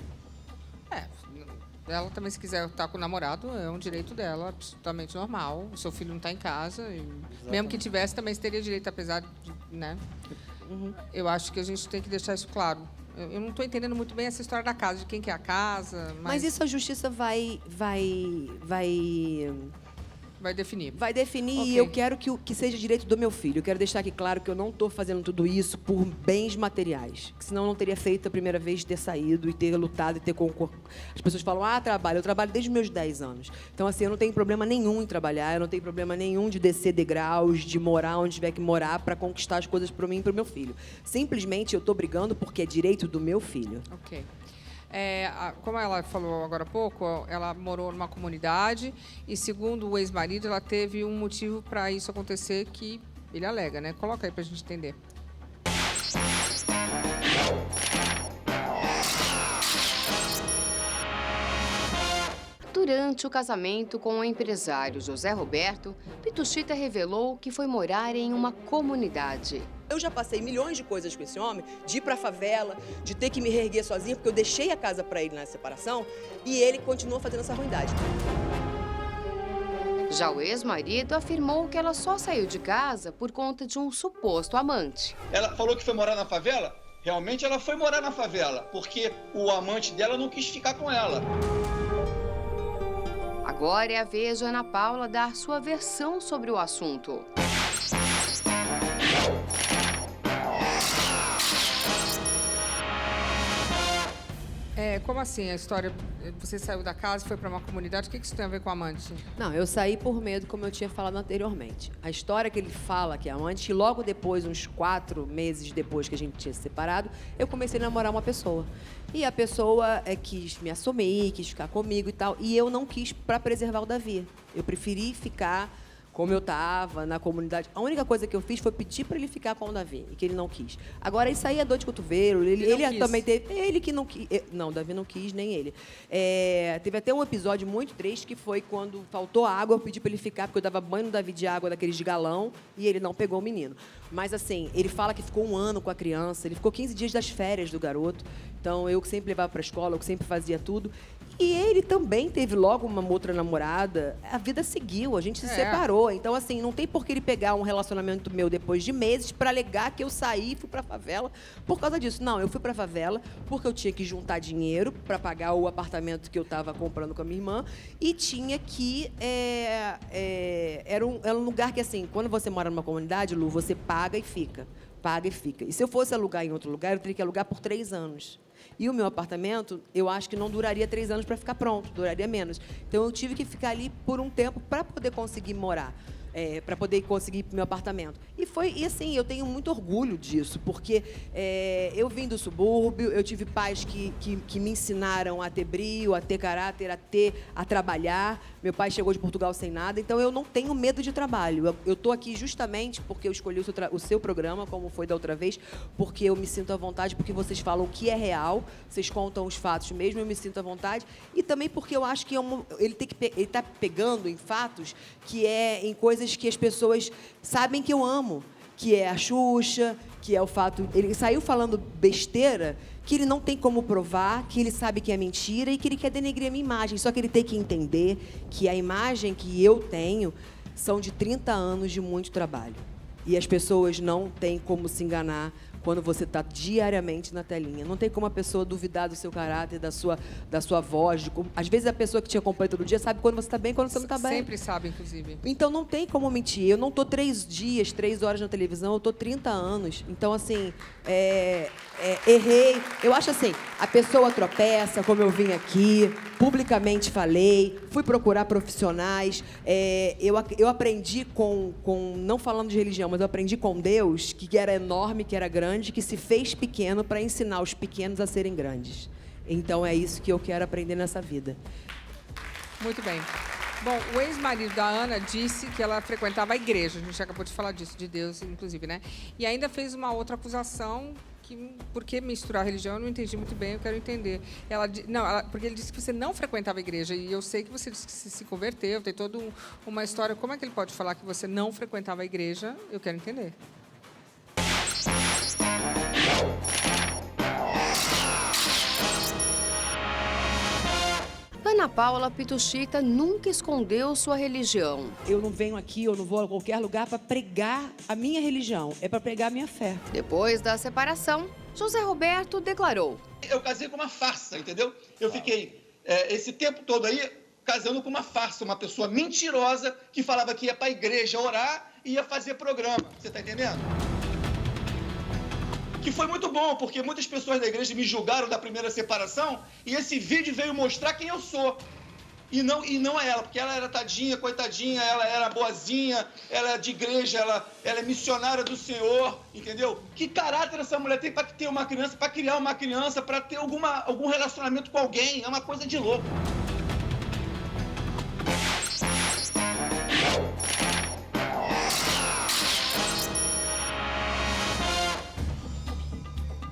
Ela também, se quiser estar com o namorado, é um direito dela, absolutamente normal. O seu filho não está em casa. E mesmo que tivesse, também teria direito, apesar de, né? Eu acho que a gente tem que deixar isso claro. Eu não estou entendendo muito bem essa história da casa, de quem que é a casa. Mas isso a justiça vai definir. Vai definir Ok. e eu quero que seja direito do meu filho. Eu quero deixar aqui claro que eu não estou fazendo tudo isso por bens materiais. Que senão eu não teria feito a primeira vez de ter saído e ter lutado e ter concorrido. As pessoas falam, trabalho. Eu trabalho desde os meus 10 anos. Então, assim, eu não tenho problema nenhum em trabalhar. Eu não tenho problema nenhum de descer degraus, de morar onde tiver que morar para conquistar as coisas para mim e para o meu filho. Simplesmente eu estou brigando porque é direito do meu filho. Ok. Como ela falou agora há pouco, ela morou numa comunidade e, segundo o ex-marido, ela teve um motivo para isso acontecer que ele alega, né? Coloca aí para a gente entender. Durante o casamento com o empresário José Roberto, Pituchita revelou que foi morar em uma comunidade. Eu já passei milhões de coisas com esse homem, de ir pra favela, de ter que me reerguer sozinha, porque eu deixei a casa pra ele na separação, e ele continua fazendo essa ruindade. Já o ex-marido afirmou que ela só saiu de casa por conta de um suposto amante. Ela falou que foi morar na favela? Realmente ela foi morar na favela, porque o amante dela não quis ficar com ela. Agora é a vez de Ana Paula dar sua versão sobre o assunto. Como assim a história? Você saiu da casa e foi para uma comunidade? O que isso tem a ver com amante? Não, eu saí por medo, como eu tinha falado anteriormente. A história que ele fala que é amante, logo depois, uns 4 meses depois que a gente tinha se separado, eu comecei a namorar uma pessoa. E a pessoa quis me assumir, quis ficar comigo e tal. E eu não quis para preservar o Davi. Eu preferi ficar como eu estava na comunidade. A única coisa que eu fiz foi pedir para ele ficar com o Davi, e que ele não quis. Agora, isso aí é dor de cotovelo. Ele também teve... Ele que não quis... Não, o Davi não quis, nem ele. Teve até um episódio muito triste, que foi quando faltou água, eu pedi para ele ficar, porque eu dava banho no Davi de água daqueles de galão, e ele não pegou o menino. Mas, assim, ele fala que ficou 1 ano com a criança, ele ficou 15 dias das férias do garoto. Então, eu que sempre levava para a escola, eu que sempre fazia tudo. E ele também teve logo uma outra namorada. A vida seguiu, a gente se separou. Então, assim, não tem por que ele pegar um relacionamento meu depois de meses para alegar que eu saí e fui para a favela por causa disso. Não, eu fui para a favela porque eu tinha que juntar dinheiro para pagar o apartamento que eu estava comprando com a minha irmã e tinha que... Era um lugar que, assim, quando você mora numa comunidade, Lu, você paga e fica. Paga e fica. E se eu fosse alugar em outro lugar, eu teria que alugar por 3 anos. E o meu apartamento, eu acho que não duraria 3 anos para ficar pronto, duraria menos. Então, eu tive que ficar ali por um tempo para poder conseguir morar, para poder conseguir ir para o meu apartamento. E assim, eu tenho muito orgulho disso, porque eu vim do subúrbio, eu tive pais que me ensinaram a ter brio, a ter caráter, a trabalhar. Meu pai chegou de Portugal sem nada, então eu não tenho medo de trabalho. Eu estou aqui justamente porque eu escolhi o seu programa, como foi da outra vez, porque eu me sinto à vontade, porque vocês falam o que é real, vocês contam os fatos mesmo, eu me sinto à vontade, e também porque eu acho que ele está pegando em fatos que em coisas que as pessoas sabem que eu amo, que é a Xuxa, que é o fato... Ele saiu falando besteira que ele não tem como provar, que ele sabe que é mentira e que ele quer denegrir a minha imagem. Só que ele tem que entender que a imagem que eu tenho são de 30 anos de muito trabalho. E as pessoas não têm como se enganar quando você está diariamente na telinha. Não tem como a pessoa duvidar do seu caráter, da sua voz. Às vezes a pessoa que te acompanha todo dia sabe quando você está bem e quando você não está bem. Sempre sabe, inclusive. Então não tem como mentir. Eu não estou 3 dias, 3 horas na televisão, eu estou 30 anos. Então, assim, errei. Eu acho assim, a pessoa tropeça, como eu vim aqui, publicamente falei, fui procurar profissionais. Eu aprendi não falando de religião, mas eu aprendi com Deus, que era enorme, que era grande, que se fez pequeno para ensinar os pequenos a serem grandes. Então, é isso que eu quero aprender nessa vida. Muito bem. Bom, o ex-marido da Ana disse que ela frequentava a igreja. A gente acabou de falar disso, de Deus, inclusive, né? E ainda fez uma outra acusação que, por que misturar a religião? Eu não entendi muito bem, eu quero entender. Porque ele disse que você não frequentava a igreja, e eu sei que você disse que se converteu, tem toda uma história. Como é que ele pode falar que você não frequentava a igreja? Eu quero entender. Ana Paula Pituchita nunca escondeu sua religião. Eu não venho aqui, eu não vou a qualquer lugar para pregar a minha religião, é para pregar a minha fé. Depois da separação, José Roberto declarou: Eu casei com uma farsa, entendeu? Eu fiquei esse tempo todo aí casando com uma farsa, uma pessoa mentirosa que falava que ia para a igreja orar e ia fazer programa. Você tá entendendo? Que foi muito bom, porque muitas pessoas da igreja me julgaram da primeira separação e esse vídeo veio mostrar quem eu sou. E não a ela, porque ela era tadinha, coitadinha, ela era boazinha, ela é de igreja, ela é missionária do Senhor, entendeu? Que caráter essa mulher tem para ter uma criança, para criar uma criança, para ter algum relacionamento com alguém? É uma coisa de louco.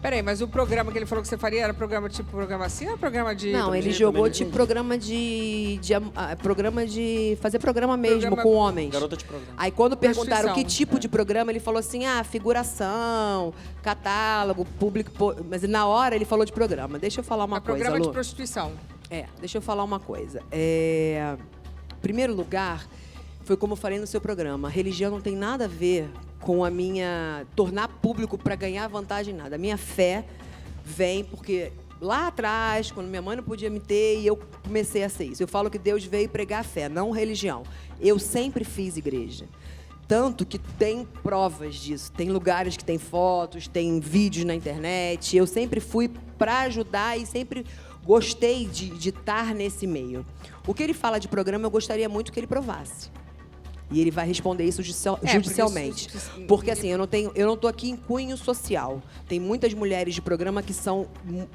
Peraí, mas o programa que ele falou que você faria era programa tipo programa assim ou programa de... Não, ele jogou tipo programa programa de fazer programa mesmo com homens. Garota de programa. Aí quando perguntaram que tipo É. de programa, ele falou assim, figuração, catálogo, público... Mas na hora ele falou de programa. Deixa eu falar uma coisa, Programa de Lu. prostituição. Deixa eu falar uma coisa. Em primeiro lugar, foi como eu falei no seu programa, a religião não tem nada a ver com a minha... tornar público para ganhar vantagem, nada. A minha fé vem porque lá atrás, quando minha mãe não podia me ter, e eu comecei a ser isso. Eu falo que Deus veio pregar a fé, não religião. Eu sempre fiz igreja. Tanto que tem provas disso. Tem lugares que tem fotos, tem vídeos na internet. Eu sempre fui para ajudar e sempre gostei de estar nesse meio. O que ele fala de programa, eu gostaria muito que ele provasse. E ele vai responder isso judicialmente. Porque assim, eu não tô aqui em cunho social. Tem muitas mulheres de programa que são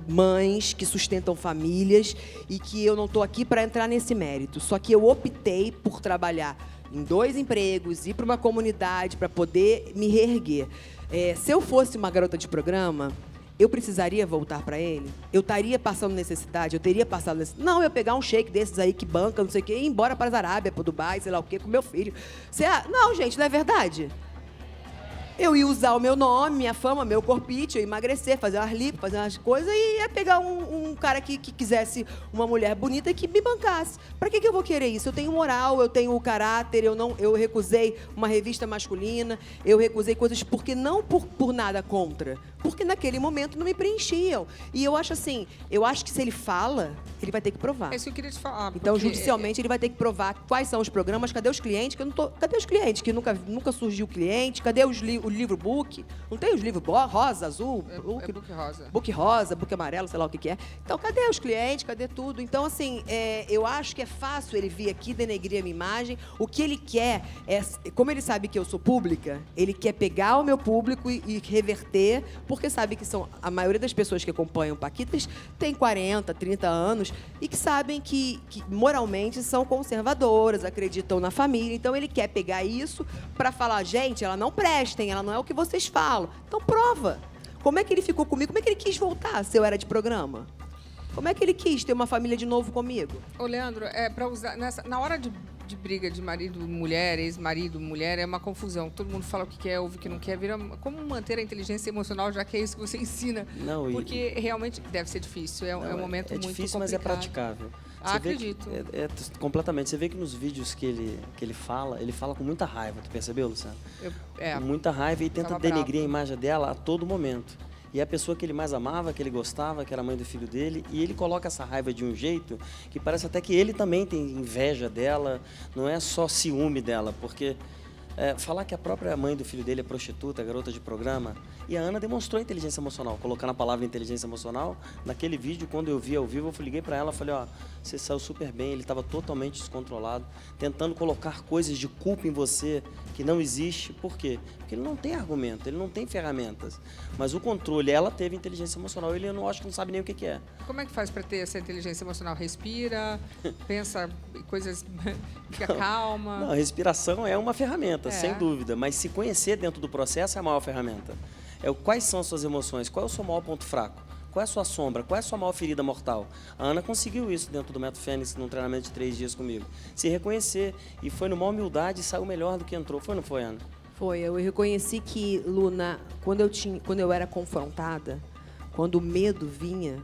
mães, que sustentam famílias e que eu não tô aqui para entrar nesse mérito. Só que eu optei por trabalhar em 2 empregos, ir para uma comunidade para poder me reerguer. Se eu fosse uma garota de programa, eu precisaria voltar para ele? Eu estaria passando necessidade? Eu teria passado necessidade? Não, eu pegar um shake desses aí que banca, não sei o quê, e ir embora para as Arábia, para Dubai, sei lá o quê, com meu filho. Não, gente, não é verdade? Eu ia usar o meu nome, minha fama, meu corpite, eu ia emagrecer, fazer umas lipo, fazer umas coisas e ia pegar um cara que quisesse uma mulher bonita e que me bancasse. Pra que eu vou querer isso? Eu tenho moral, eu tenho caráter, eu recusei uma revista masculina, eu recusei coisas porque não por nada contra, porque naquele momento não me preenchiam. E eu acho assim, que se ele fala, ele vai ter que provar. É isso que eu queria te falar. Então, porque judicialmente, ele vai ter que provar quais são os programas, cadê os clientes, cadê os clientes, que nunca surgiu cliente, cadê o livro book? Não tem os livros rosa, azul? book rosa. Book rosa, book amarelo, sei lá o que é. Então, cadê os clientes, cadê tudo? Então, assim, eu acho que é fácil ele vir aqui denegrir a minha imagem. O que ele quer como ele sabe que eu sou pública, ele quer pegar o meu público e reverter, porque sabe que a maioria das pessoas que acompanham Paquitas tem 40, 30 anos e que sabem que moralmente são conservadoras, acreditam na família. Então, ele quer pegar isso para falar, gente, ela não presta, ela não é o que vocês falam. Então, prova. Como é que ele ficou comigo? Como é que ele quis voltar se eu era de programa? Como é que ele quis ter uma família de novo comigo? Ô, Leandro, para usar na hora de briga de marido, mulher, ex-marido, mulher, é uma confusão. Todo mundo fala o que quer, ouve o que não quer. Vira como manter a inteligência emocional, já que é isso que você ensina. Não, porque realmente deve ser difícil. É um momento muito difícil, complicado. mas é praticável. Acredito. Completamente. Você vê que nos vídeos que ele fala com muita raiva. Tu percebeu, Luciano? Com muita raiva e tenta denegrir a imagem dela a todo momento. E a pessoa que ele mais amava, que ele gostava, que era a mãe do filho dele, e ele coloca essa raiva de um jeito que parece até que ele também tem inveja dela, não é só ciúme dela, porque falar que a própria mãe do filho dele é prostituta, garota de programa, e a Ana demonstrou inteligência emocional, colocando a palavra inteligência emocional, naquele vídeo, quando eu vi ao vivo, eu liguei para ela e falei, você saiu super bem, ele estava totalmente descontrolado, tentando colocar coisas de culpa em você que não existe. Por quê? Porque ele não tem argumento, ele não tem ferramentas. Mas o controle, ela teve inteligência emocional, ele acho que não sabe nem o que é. Como é que faz para ter essa inteligência emocional? Respira, pensa em coisas, fica calma? Não, a respiração é uma ferramenta, sem dúvida, mas se conhecer dentro do processo é a maior ferramenta. Quais são as suas emoções? Qual é o seu maior ponto fraco? Qual é a sua sombra? Qual é a sua maior ferida mortal? A Ana conseguiu isso dentro do Método Fênix, num treinamento de 3 dias comigo. Se reconhecer. E foi numa humildade e saiu melhor do que entrou. Foi ou não foi, Ana? Foi. Eu reconheci que, Luna, quando eu era confrontada, quando o medo vinha,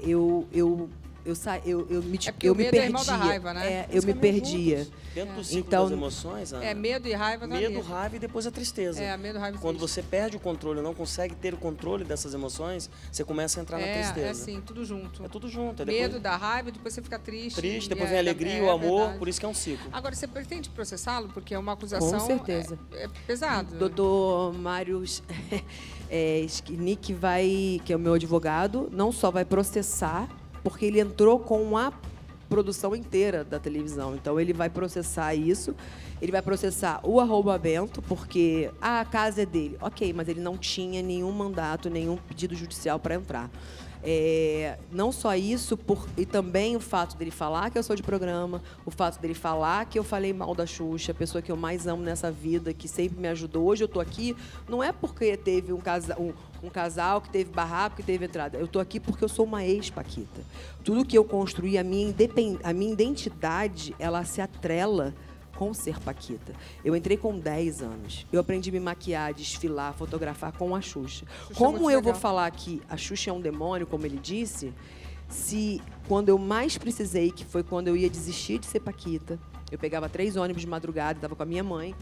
eu porque eu o me medo é irmão da perdia. raiva, né? Eu me perdia. Dentro do ciclo Então, das emoções, Ana, medo e raiva tá medo, ali. raiva e depois a tristeza. Medo, raiva e Quando tristeza. você perde o controle, não consegue ter o controle dessas emoções, você começa a entrar na tristeza. É assim, tudo junto. É tudo junto. Medo, da raiva, depois você fica triste. Triste, depois vem a alegria, o amor, por isso que é um ciclo. Agora, você pretende processá-lo? Porque é uma acusação... Com certeza. É pesado. Doutor Mário Schnick que é o meu advogado, não só vai processar, porque ele entrou com a produção inteira da televisão. Então, ele vai processar isso. Ele vai processar o @Bento, porque a casa é dele. Ok, mas ele não tinha nenhum mandato, nenhum pedido judicial para entrar. Não só isso, e também o fato dele falar que eu sou de programa, o fato dele falar que eu falei mal da Xuxa, a pessoa que eu mais amo nessa vida, que sempre me ajudou. Hoje eu tô aqui, não é porque teve um casal que teve barraco, que teve entrada. Eu tô aqui porque eu sou uma ex-Paquita. Tudo que eu construí, a minha identidade, ela se atrela com ser Paquita. Eu entrei com 10 anos. Eu aprendi a me maquiar, desfilar, fotografar com a Xuxa. Como eu vou falar que a Xuxa é um demônio, como ele disse, se quando eu mais precisei, que foi quando eu ia desistir de ser Paquita, eu pegava 3 ônibus de madrugada, estava com a minha mãe,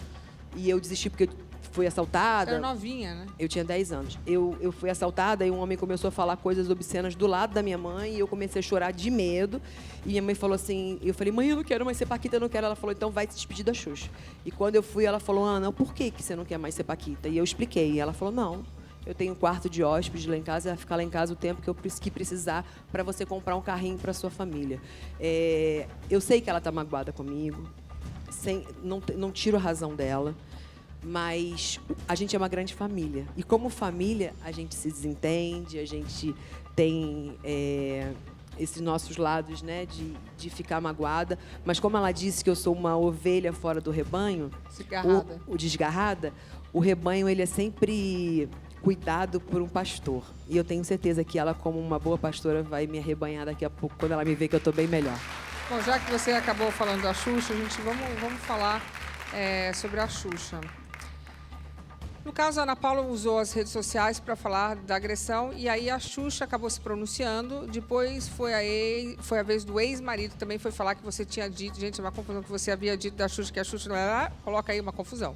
e eu desisti porque eu fui assaltada. Você era novinha, né? Eu tinha 10 anos. Eu fui assaltada e um homem começou a falar coisas obscenas do lado da minha mãe e eu comecei a chorar de medo. E minha mãe falou assim, eu falei, mãe, eu não quero mais ser Paquita, eu não quero. Ela falou, então vai se despedir da Xuxa. E quando eu fui, ela falou, Ana, por que você não quer mais ser Paquita? E eu expliquei. E ela falou, não, eu tenho um quarto de hóspede lá em casa, vai ficar lá em casa o tempo que precisar para você comprar um carrinho para sua família. Eu sei que ela está magoada comigo, não tiro a razão dela. Mas a gente é uma grande família. E como família, a gente se desentende, a gente tem esses nossos lados, né, de ficar magoada. Mas como ela disse que eu sou uma ovelha fora do rebanho, desgarrada, o rebanho ele é sempre cuidado por um pastor. E eu tenho certeza que ela, como uma boa pastora, vai me arrebanhar daqui a pouco, quando ela me ver que eu estou bem melhor. Bom, já que você acabou falando da Xuxa, vamos falar sobre a Xuxa. No caso, a Ana Paula usou as redes sociais para falar da agressão e aí a Xuxa acabou se pronunciando. Depois foi a vez do ex-marido também foi falar que você tinha dito, gente, é uma confusão, que você havia dito da Xuxa, que a Xuxa coloca aí uma confusão.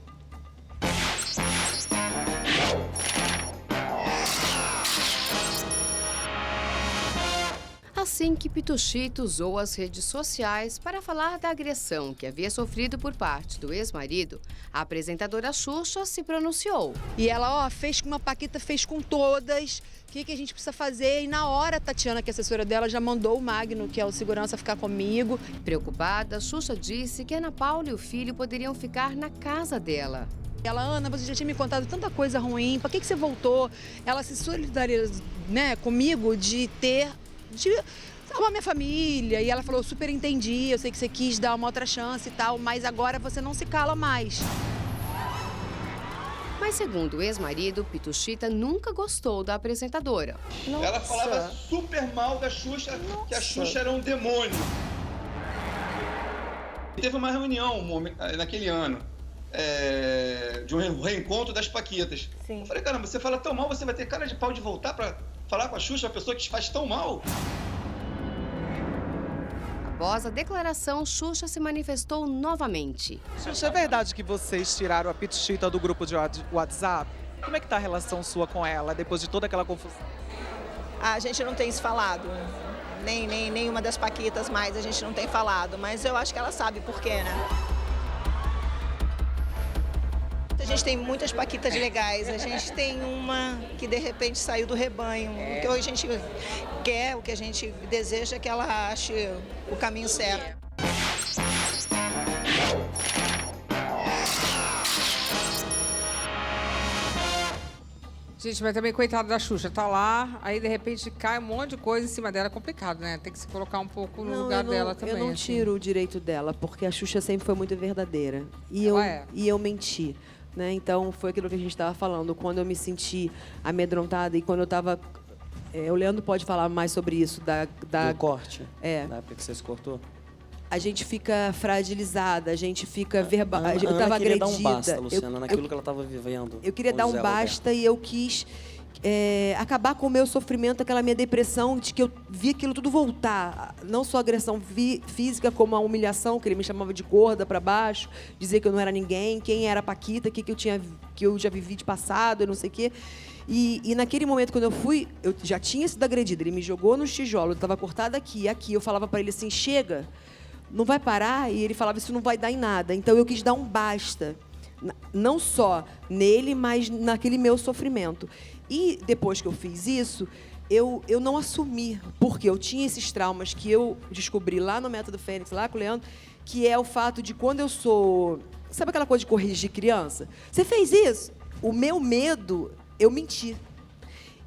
Assim que Pituchito usou as redes sociais para falar da agressão que havia sofrido por parte do ex-marido, a apresentadora Xuxa se pronunciou. E ela, fez como a Paquita fez com todas, o que a gente precisa fazer? E na hora, a Tatiana, que é assessora dela, já mandou o Magno, que é o segurança, ficar comigo. Preocupada, Xuxa disse que Ana Paula e o filho poderiam ficar na casa dela. Ela, Ana, você já tinha me contado tanta coisa ruim, por que você voltou? Ela se solidarizou, né, comigo de amar minha família. E ela falou, eu super entendi, eu sei que você quis dar uma outra chance e tal, mas agora você não se cala mais. Mas segundo o ex-marido, Pituchita nunca gostou da apresentadora. Ela falava super mal da Xuxa, que a Xuxa era um demônio. Teve uma reunião naquele ano, de um reencontro das Paquitas. Sim. Eu falei, caramba, você fala tão mal, você vai ter cara de pau de voltar pra falar com a Xuxa, uma pessoa que te faz tão mal? Após a declaração, Xuxa se manifestou novamente. Xuxa, é verdade que vocês tiraram a Pituchita do grupo de WhatsApp? Como é que tá a relação sua com ela, depois de toda aquela confusão? A gente não tem se falado, nem uma das Paquitas mais a gente não tem falado, mas eu acho que ela sabe por quê, né? A gente tem muitas Paquitas legais, a gente tem uma que de repente saiu do rebanho. O que a gente quer, o que a gente deseja é que ela ache o caminho certo. Gente, mas também coitada da Xuxa, tá lá, aí de repente cai um monte de coisa em cima dela, é complicado, né? Tem que se colocar um pouco no lugar dela também. Eu não tiro o direito dela, porque a Xuxa sempre foi muito verdadeira. E eu menti. Né? Então, foi aquilo que a gente estava falando. Quando eu me senti amedrontada e quando eu estava... o Leandro pode falar mais sobre isso. Do corte? Na época que você se cortou? A gente fica fragilizada, a gente fica verbal. Eu estava agredida. Dar um basta, Luciana, naquilo que ela estava vivendo. Eu queria dar um basta e eu quis acabar com o meu sofrimento, aquela minha depressão, de que eu vi aquilo tudo voltar. Não só a agressão física, como a humilhação, que ele me chamava de gorda para baixo, dizer que eu não era ninguém, quem era a Paquita, que eu já vivi de passado, e não sei o quê. E naquele momento, quando eu já tinha sido agredida, ele me jogou nos tijolos, eu estava cortada aqui e aqui, eu falava para ele assim, chega, não vai parar? E ele falava, isso não vai dar em nada. Então eu quis dar um basta, não só nele, mas naquele meu sofrimento. E depois que eu fiz isso, eu não assumi, porque eu tinha esses traumas que eu descobri lá no Método Fênix, lá com o Leandro, que é o fato de quando eu sou... Sabe aquela coisa de corrigir criança? Você fez isso? O meu medo, eu menti.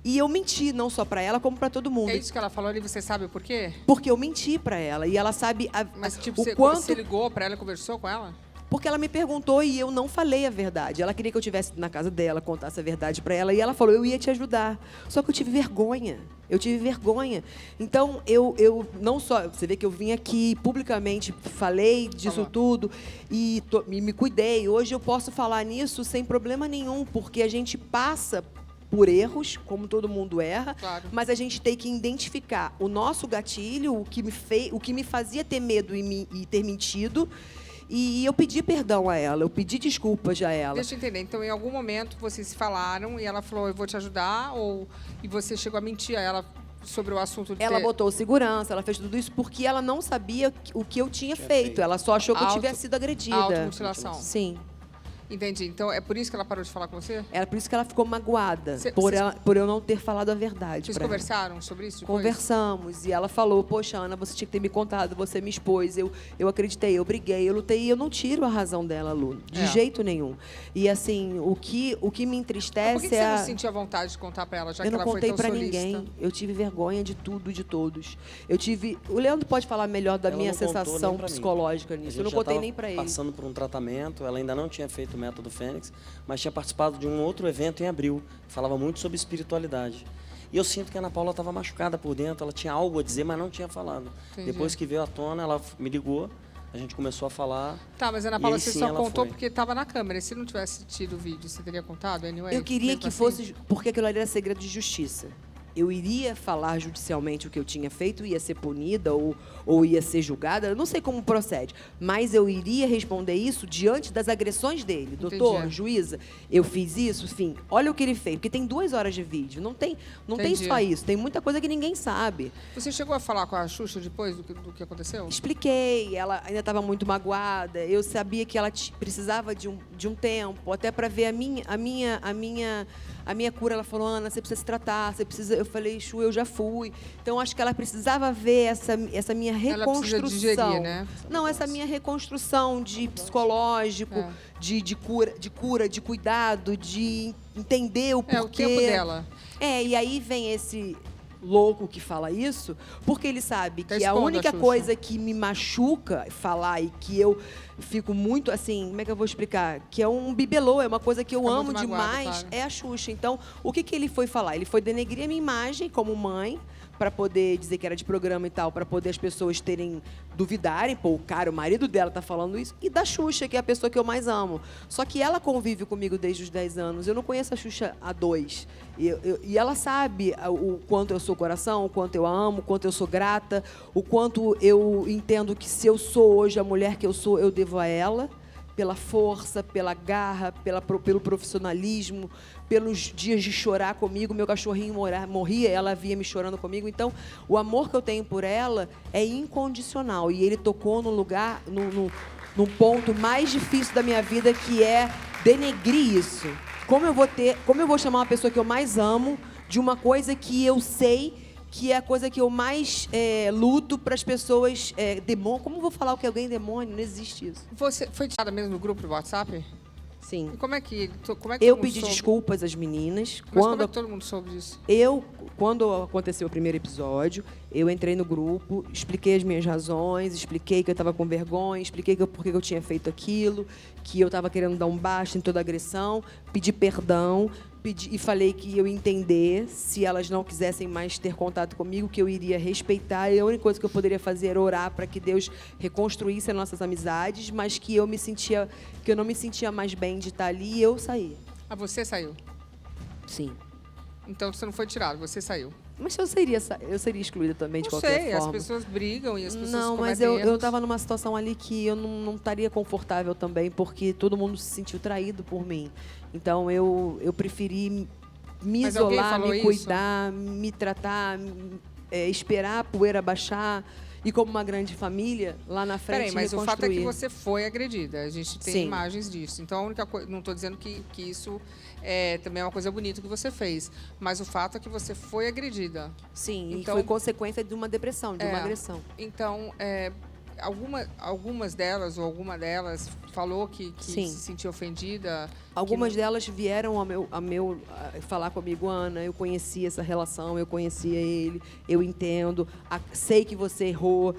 E eu menti não só para ela, como para todo mundo. É isso que ela falou ali, você sabe o porquê? Porque eu menti para ela. E ela sabe Mas, tipo, quanto... você ligou para ela e conversou com ela? Porque ela me perguntou e eu não falei a verdade. Ela queria que eu estivesse na casa dela, contasse a verdade para ela. E ela falou, eu ia te ajudar. Só que eu tive vergonha. Eu tive vergonha. Então, eu não só... Você vê que eu vim aqui publicamente, falei disso tudo e me cuidei. Hoje eu posso falar nisso sem problema nenhum, porque a gente passa por erros, como todo mundo erra, claro. Mas a gente tem que identificar o nosso gatilho, o que me fazia ter medo e ter mentido. E eu pedi perdão a ela, eu pedi desculpas a ela. Deixa eu entender. Então, em algum momento, vocês se falaram e ela falou, eu vou te ajudar? E você chegou a mentir a ela sobre o assunto de Ela botou segurança, ela fez tudo isso porque ela não sabia o que eu tinha feito. Ela só achou que eu tivesse sido agredida. Automutilação. Sim. Entendi. Então, é por isso que ela parou de falar com você? Era por isso que ela ficou magoada, por eu não ter falado a verdade. Vocês conversaram sobre isso depois? Conversamos. E ela falou, poxa, Ana, você tinha que ter me contado, você me expôs, eu acreditei, eu briguei, eu lutei. E eu não tiro a razão dela, Lu, de jeito nenhum. E, assim, o que me entristece por que você não sentiu a vontade de contar pra ela, já que ela foi tão solista? Eu não contei pra ninguém. Eu tive vergonha de tudo e de todos. O Leandro pode falar melhor da minha sensação psicológica nisso. Eu não contei nem pra ele. Passando por um tratamento, ela ainda não tinha feito o Método Fênix, mas tinha participado de um outro evento em abril, que falava muito sobre espiritualidade. E eu sinto que a Ana Paula estava machucada por dentro, ela tinha algo a dizer, mas não tinha falado. Entendi. Depois que veio à tona, ela me ligou, a gente começou a falar. Tá, mas Ana Paula, aí, você sim, só ela contou foi. porque estava na câmera. E se não tivesse tido o vídeo, você teria contado? Anyway, Eu queria mesmo que assim? fosse, porque aquilo ali era segredo de justiça. Eu iria falar judicialmente o que eu tinha feito, ia ser punida ou ia ser julgada, eu não sei como procede, mas eu iria responder isso diante das agressões dele. Doutor, juíza, eu fiz isso, enfim, olha o que ele fez, porque tem 2 horas de vídeo, não tem só isso, tem muita coisa que ninguém sabe. Você chegou a falar com a Xuxa depois do que aconteceu? Expliquei, ela ainda estava muito magoada, eu sabia que ela precisava de um tempo, até para ver a minha cura. Ela falou, Ana, você precisa se tratar, você precisa... Eu falei, Chu, eu já fui. Então, acho que ela precisava ver essa minha reconstrução. Ela precisa digerir, né? Não, essa minha reconstrução de psicológico, de cura, de cuidado, de entender o porquê. É, o tempo dela. E aí vem esse louco que fala isso, porque ele sabe que a expondo única a Xuxa. coisa que me machuca falar e que eu fico muito assim, como é que eu vou explicar? Que é um bibelô, é uma coisa que eu Fica amo muito magoado, demais, claro. é a Xuxa. Então, o que ele foi falar? Ele foi denegrir a minha imagem como mãe, para poder dizer que era de programa e tal, para poder as pessoas duvidarem, pô, o marido dela tá falando isso, e da Xuxa, que é a pessoa que eu mais amo. Só que ela convive comigo desde os 10 anos, eu não conheço a Xuxa há 2. E ela sabe o quanto eu sou coração, o quanto eu amo, o quanto eu sou grata, o quanto eu entendo que se eu sou hoje a mulher que eu sou, eu devo a ela, pela força, pela garra, pelo profissionalismo, pelos dias de chorar comigo. Meu cachorrinho morria, ela via me chorando comigo. Então, o amor que eu tenho por ela é incondicional. E ele tocou no lugar, num ponto mais difícil da minha vida, que é denegrir isso. Como eu vou chamar uma pessoa que eu mais amo de uma coisa que eu sei que é a coisa que eu mais luto para as pessoas. Demônio. Como eu vou falar o que é alguém demônio? Não existe isso. Você foi tirada mesmo do grupo do WhatsApp? Sim. E como é que eu pedi desculpas às meninas. Mas como é que todo mundo soube disso? Quando aconteceu o primeiro episódio, eu entrei no grupo, expliquei as minhas razões, expliquei que eu estava com vergonha, expliquei por que eu tinha feito aquilo, que eu estava querendo dar um basta em toda a agressão, pedi perdão, e falei que eu ia entender se elas não quisessem mais ter contato comigo, que eu iria respeitar, e a única coisa que eu poderia fazer era orar para que Deus reconstruísse as nossas amizades, mas que eu não me sentia mais bem de estar ali, e eu saí. Ah, você saiu? Sim. Então você não foi tirado, você saiu. Mas eu seria excluída também, de Não qualquer sei, forma. as pessoas brigam e as pessoas Não, mas cometem eu erros. tava numa situação ali que eu não estaria confortável também, porque todo mundo se sentiu traído por mim. Então eu preferi me Mas alguém isolar, falou me isso? cuidar, me tratar, esperar a poeira baixar. E como uma grande família, lá na frente, Peraí, mas o fato é que reconstruir. você foi agredida. A gente tem Sim. imagens disso. Então, a única coisa. Não estou dizendo que isso também é uma coisa bonita que você fez. Mas o fato é que você foi agredida. Sim, então, e foi consequência de uma depressão, de uma agressão. Então, algumas delas, ou alguma delas, falou que Sim. se sentiu ofendida. Algumas delas vieram a falar comigo, Ana, eu conhecia essa relação, eu conhecia ele, eu entendo, sei que você errou,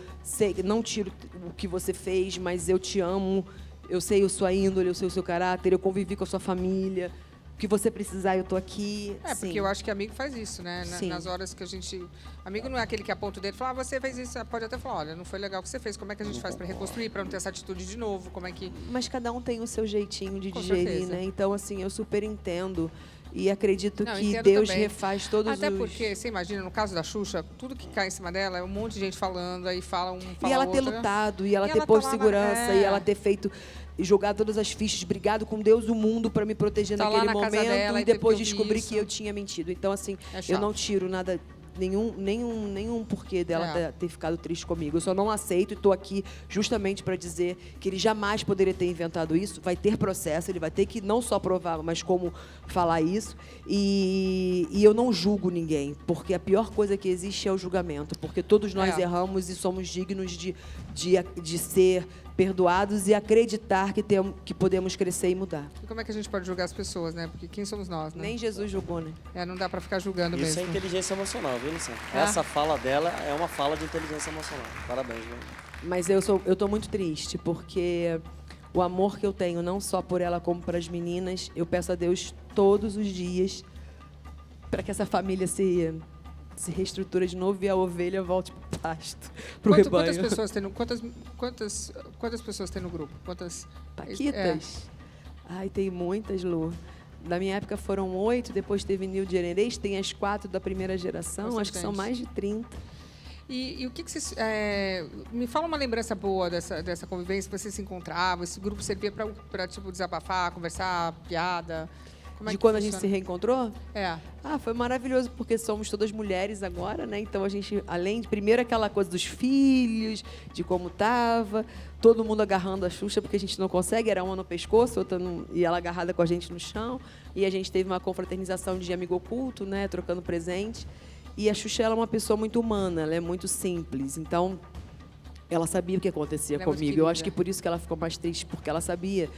não tiro o que você fez, mas eu te amo, eu sei a sua índole, eu sei o seu caráter, eu convivi com a sua família, o que você precisar, eu tô aqui. Porque Sim. eu acho que amigo faz isso, né? Sim. Nas horas que a gente... Amigo não é aquele que aponta o dedo e fala, você fez isso. Pode até falar, olha, não foi legal o que você fez. Como é que a gente faz para reconstruir, para não ter essa atitude de novo? Como é que... Mas cada um tem o seu jeitinho de Com digerir, certeza. né? Então, assim, eu super entendo e acredito Não, que entendo Deus também. refaz todos Até os... porque, você imagina, no caso da Xuxa, tudo que cai em cima dela é um monte de gente falando, aí fala um, fala E ela outro, ter lutado, e ela E ter ela posto tá lá segurança, é. e ela ter feito, jogado todas as fichas, brigado com Deus do mundo para me proteger Tá lá naquele na casa momento, dela e e teve depois que ouvir descobri isso. que eu tinha mentido. Então, assim, É eu chato. não tiro nada, nenhum porquê dela ter ficado triste comigo. Eu só não aceito e estou aqui justamente para dizer que ele jamais poderia ter inventado isso. Vai ter processo, ele vai ter que não só provar, mas como falar isso. E eu não julgo ninguém, porque a pior coisa que existe é o julgamento, porque todos nós erramos e somos dignos de ser perdoados e acreditar que podemos crescer e mudar. E como é que a gente pode julgar as pessoas, né? Porque quem somos nós, né? Nem Jesus julgou, né? Não dá para ficar julgando Isso mesmo. é inteligência emocional, viu, Luciana? Ah. Essa fala dela é uma fala de inteligência emocional. Parabéns, viu? Mas eu tô muito triste, porque o amor que eu tenho, não só por ela como para as meninas, eu peço a Deus todos os dias para que essa família se reestrutura de novo e a ovelha volte para o pasto, para o rebanho. Quantas pessoas tem no, quantas pessoas tem no grupo? Quantas... Paquitas? Ai, tem muitas, Lu. Da minha época foram 8, depois teve Nilde Generês, tem as 4 da primeira geração, Bastante acho que são gente. mais de 30. E o que vocês... me fala uma lembrança boa dessa convivência, que vocês se encontravam, esse grupo servia para tipo, desabafar, conversar, piada... Como é De que quando a gente funciona? se reencontrou? É. Ah, foi maravilhoso, porque somos todas mulheres agora, né? Então a gente, além de primeiro aquela coisa dos filhos, de como tava, todo mundo agarrando a Xuxa, porque a gente não consegue, era uma no pescoço, outra e ela agarrada com a gente no chão. E a gente teve uma confraternização de amigo oculto, né? Trocando presente. E a Xuxa, ela é uma pessoa muito humana, ela é muito simples. Então, ela sabia o que acontecia Ela é muito comigo. Eu acho querida. que por isso que ela ficou mais triste, porque ela sabia,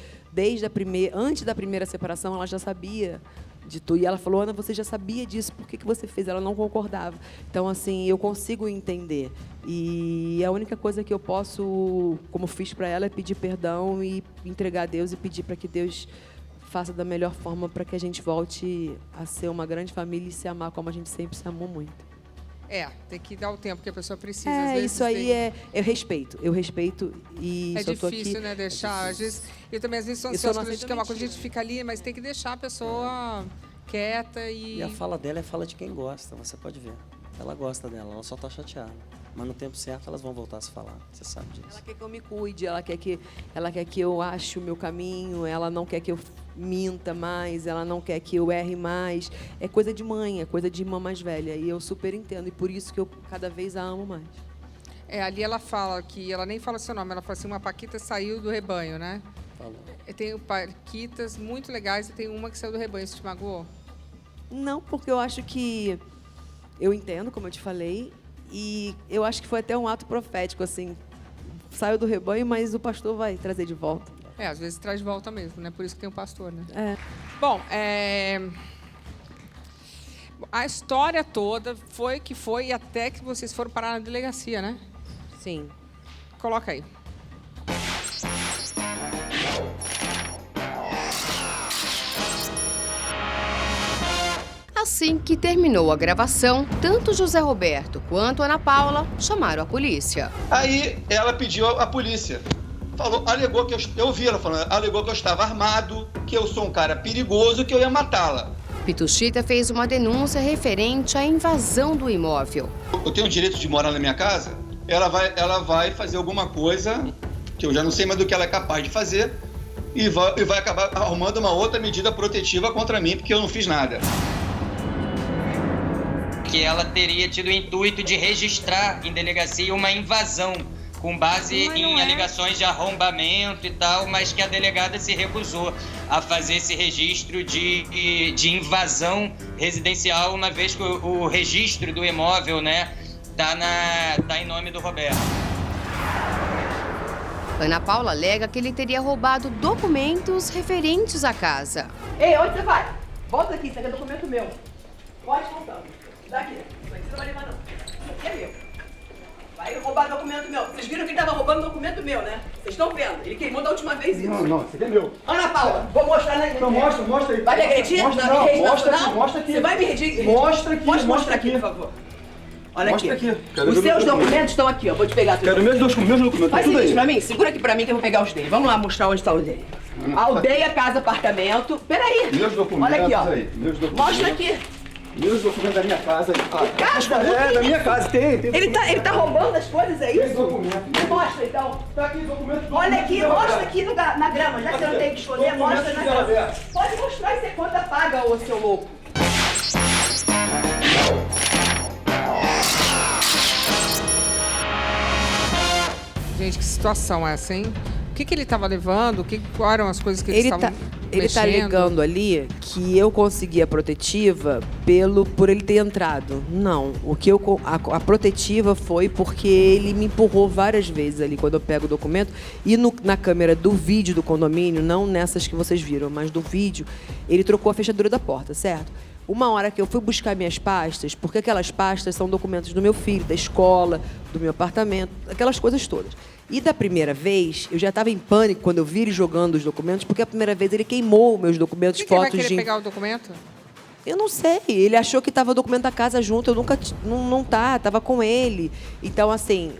antes da primeira separação, ela já sabia de tudo. E ela falou, Ana, você já sabia disso, por que você fez? Ela não concordava. Então, assim, eu consigo entender. E a única coisa que eu posso, como fiz para ela, é pedir perdão e entregar a Deus e pedir para que Deus faça da melhor forma para que a gente volte a ser uma grande família e se amar como a gente sempre se amou muito. Tem que dar o tempo que a pessoa precisa. Às vezes Isso aí eu respeito e É só tô difícil, aqui. né, deixar. Às vezes, eu também, às vezes, sou Eu só ansiosa não quando a gente aceito quer uma coisa, a mentira. gente fica ali, mas tem que deixar a pessoa quieta e... E a fala dela é fala de quem gosta, você pode ver. Ela gosta dela, ela só tá chateada. Mas no tempo certo elas vão voltar a se falar, você sabe disso. Ela quer que eu me cuide, ela quer que eu ache o meu caminho, ela não quer que eu minta mais, ela não quer que eu erre mais. É coisa de mãe, é coisa de irmã mais velha. E eu super entendo, e por isso que eu cada vez a amo mais. Ali ela fala que, ela nem fala seu nome, ela fala assim, uma paquita saiu do rebanho, né? Falou. Tem paquitas muito legais e tem uma que saiu do rebanho, isso te magoou? Não, porque eu acho que eu entendo, como eu te falei, e eu acho que foi até um ato profético, assim. Saiu do rebanho, mas o pastor vai trazer de volta. Às vezes traz de volta mesmo, né? Por isso que tem um pastor, né? É. Bom, a história toda foi que foi até que vocês foram parar na delegacia, né? Sim. Coloca aí. Assim que terminou a gravação, tanto José Roberto quanto Ana Paula chamaram a polícia. Aí ela pediu a polícia. Alegou que eu ouvi ela falando, alegou que eu estava armado, que eu sou um cara perigoso, que eu ia matá-la. Pituchita fez uma denúncia referente à invasão do imóvel. Eu tenho o direito de morar na minha casa? Ela vai fazer alguma coisa que eu já não sei mais do que ela é capaz de fazer e vai acabar arrumando uma outra medida protetiva contra mim, porque eu não fiz nada. Que ela teria tido o intuito de registrar em delegacia uma invasão, com base em alegações de arrombamento e tal, mas que a delegada se recusou a fazer esse registro de invasão residencial, uma vez que o registro do imóvel, né, tá em nome do Roberto. Ana Paula alega que ele teria roubado documentos referentes à casa. Ei, onde você vai? Volta aqui, isso aqui é documento meu. Pode voltar. Daqui. Isso aqui você não vai levar, não. Isso aqui é meu. Vai roubar documento meu. Vocês viram que ele tava roubando documento meu, né? Vocês estão vendo. Ele queimou da última vez isso. Não, isso aqui é meu. Ana Paula, vou mostrar na Não, mostra aí. Vai me agredir? Mostra, Não, não, mostra aqui. Você vai me agredir? Mostra aqui. Pode mostrar aqui, por favor. Olha Mostra aqui. Quero Os ver seus meus documentos estão aqui, ó. Vou te pegar tudo. Quero meus documentos. Faz Tudo isso aí. pra mim. Segura aqui pra mim que eu vou pegar os dele. Vamos lá mostrar onde está o dele. Aldeia, casa, apartamento. Peraí. Meus documentos. Olha aqui, ó. Aí. Meus documentos. Mostra aqui. Meus documentos da minha casa. Casca? Da minha casa. Tem. Ele tá roubando as coisas, é isso? Tem documento. Mostra então. Tá aqui documento. Olha aqui, mostra aqui na grama. Já que você não tem que esconder, mostra na grama. Ver. Pode mostrar e você conta paga, ô seu louco. Gente, que situação é essa, hein? O que ele estava levando? Quais eram as coisas que eles estavam Ele tá alegando ali que eu consegui a protetiva por ele ter entrado. Não. A protetiva foi porque ele me empurrou várias vezes ali quando eu pego o documento. E na câmera do vídeo do condomínio, não nessas que vocês viram, mas do vídeo, ele trocou a fechadura da porta, certo? Uma hora que eu fui buscar minhas pastas, porque aquelas pastas são documentos do meu filho, da escola, do meu apartamento, aquelas coisas todas. E da primeira vez, eu já estava em pânico quando eu vi ele jogando os documentos, porque a primeira vez ele queimou meus documentos, Por que fotos ele vai querer de... pegar o documento? Eu não sei. Ele achou que estava o documento da casa junto. Eu nunca... Não tá. Estava com ele. Então, assim,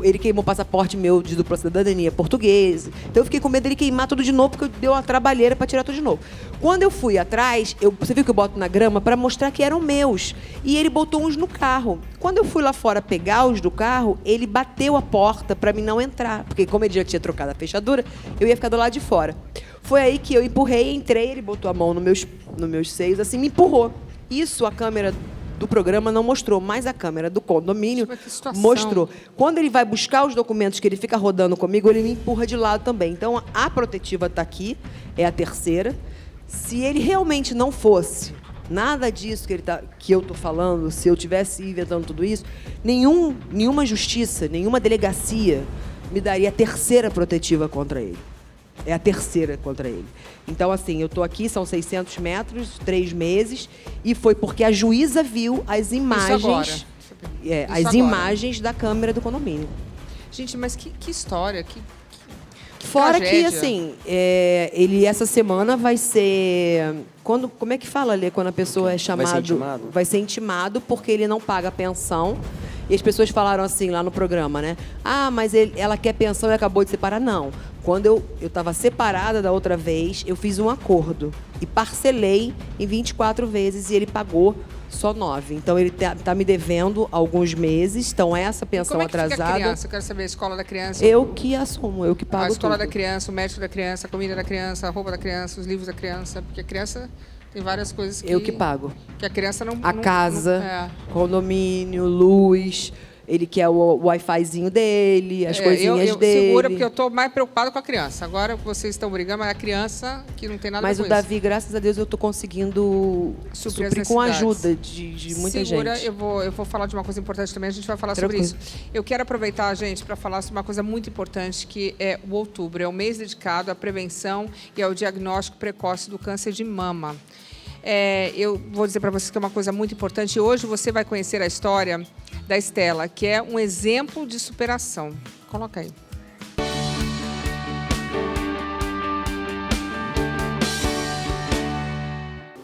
ele queimou o passaporte meu de dupla cidadania português. Então, eu fiquei com medo dele queimar tudo de novo, porque deu uma trabalheira para tirar tudo de novo. Quando eu fui atrás, você viu que eu boto na grama para mostrar que eram meus. E ele botou uns no carro. Quando eu fui lá fora pegar os do carro, ele bateu a porta para mim não entrar. Porque como ele já tinha trocado a fechadura, eu ia ficar do lado de fora. Foi aí que eu empurrei, entrei, ele botou a mão nos meus seios, assim, me empurrou. Isso a câmera do programa não mostrou, mas a câmera do condomínio mostrou. Quando ele vai buscar os documentos que ele fica rodando comigo, ele me empurra de lado também. Então, a protetiva está aqui, é a terceira. Se ele realmente não fosse nada disso que eu estou falando, se eu tivesse inventando tudo isso, nenhuma justiça, nenhuma delegacia me daria a terceira protetiva contra ele. É a terceira contra ele. Então, assim, eu estou aqui, são 600 metros, 3 meses, e foi porque a juíza viu as imagens, imagens da câmera do condomínio. Gente, mas que história, que Fora tragédia. que, assim, ele essa semana vai ser... Como é que fala ali quando a pessoa é chamada? Vai ser intimado? Vai ser intimado porque ele não paga pensão. E as pessoas falaram assim lá no programa, né? Ah, mas ela quer pensão e acabou de separar. Não. Quando eu estava separada da outra vez, eu fiz um acordo e parcelei em 24 vezes e ele pagou só 9. Então, ele tá me devendo alguns meses. Então, essa pensão atrasada... Fica a criança? Eu quero saber a escola da criança. Eu que assumo, eu que pago a escola tudo. da criança, o médico da criança, a comida da criança, a roupa da criança, os livros da criança. Porque a criança tem várias coisas que... Eu que pago. Que a criança não... A casa, condomínio, luz... Ele quer o Wi-Fizinho dele, as coisinhas dele. Segura, porque eu estou mais preocupada com a criança. Agora vocês estão brigando, mas a criança que não tem nada a ver com isso. Mas o Davi, graças a Deus, eu estou conseguindo suprir com a ajuda de muita gente. Eu vou falar de uma coisa importante também, a gente vai falar sobre isso. Eu quero aproveitar, gente, para falar sobre uma coisa muito importante, que é o outubro. É o mês dedicado à prevenção e ao diagnóstico precoce do câncer de mama. Eu vou dizer para vocês que é uma coisa muito importante. Hoje você vai conhecer a história da Estela, que é um exemplo de superação. Coloca aí.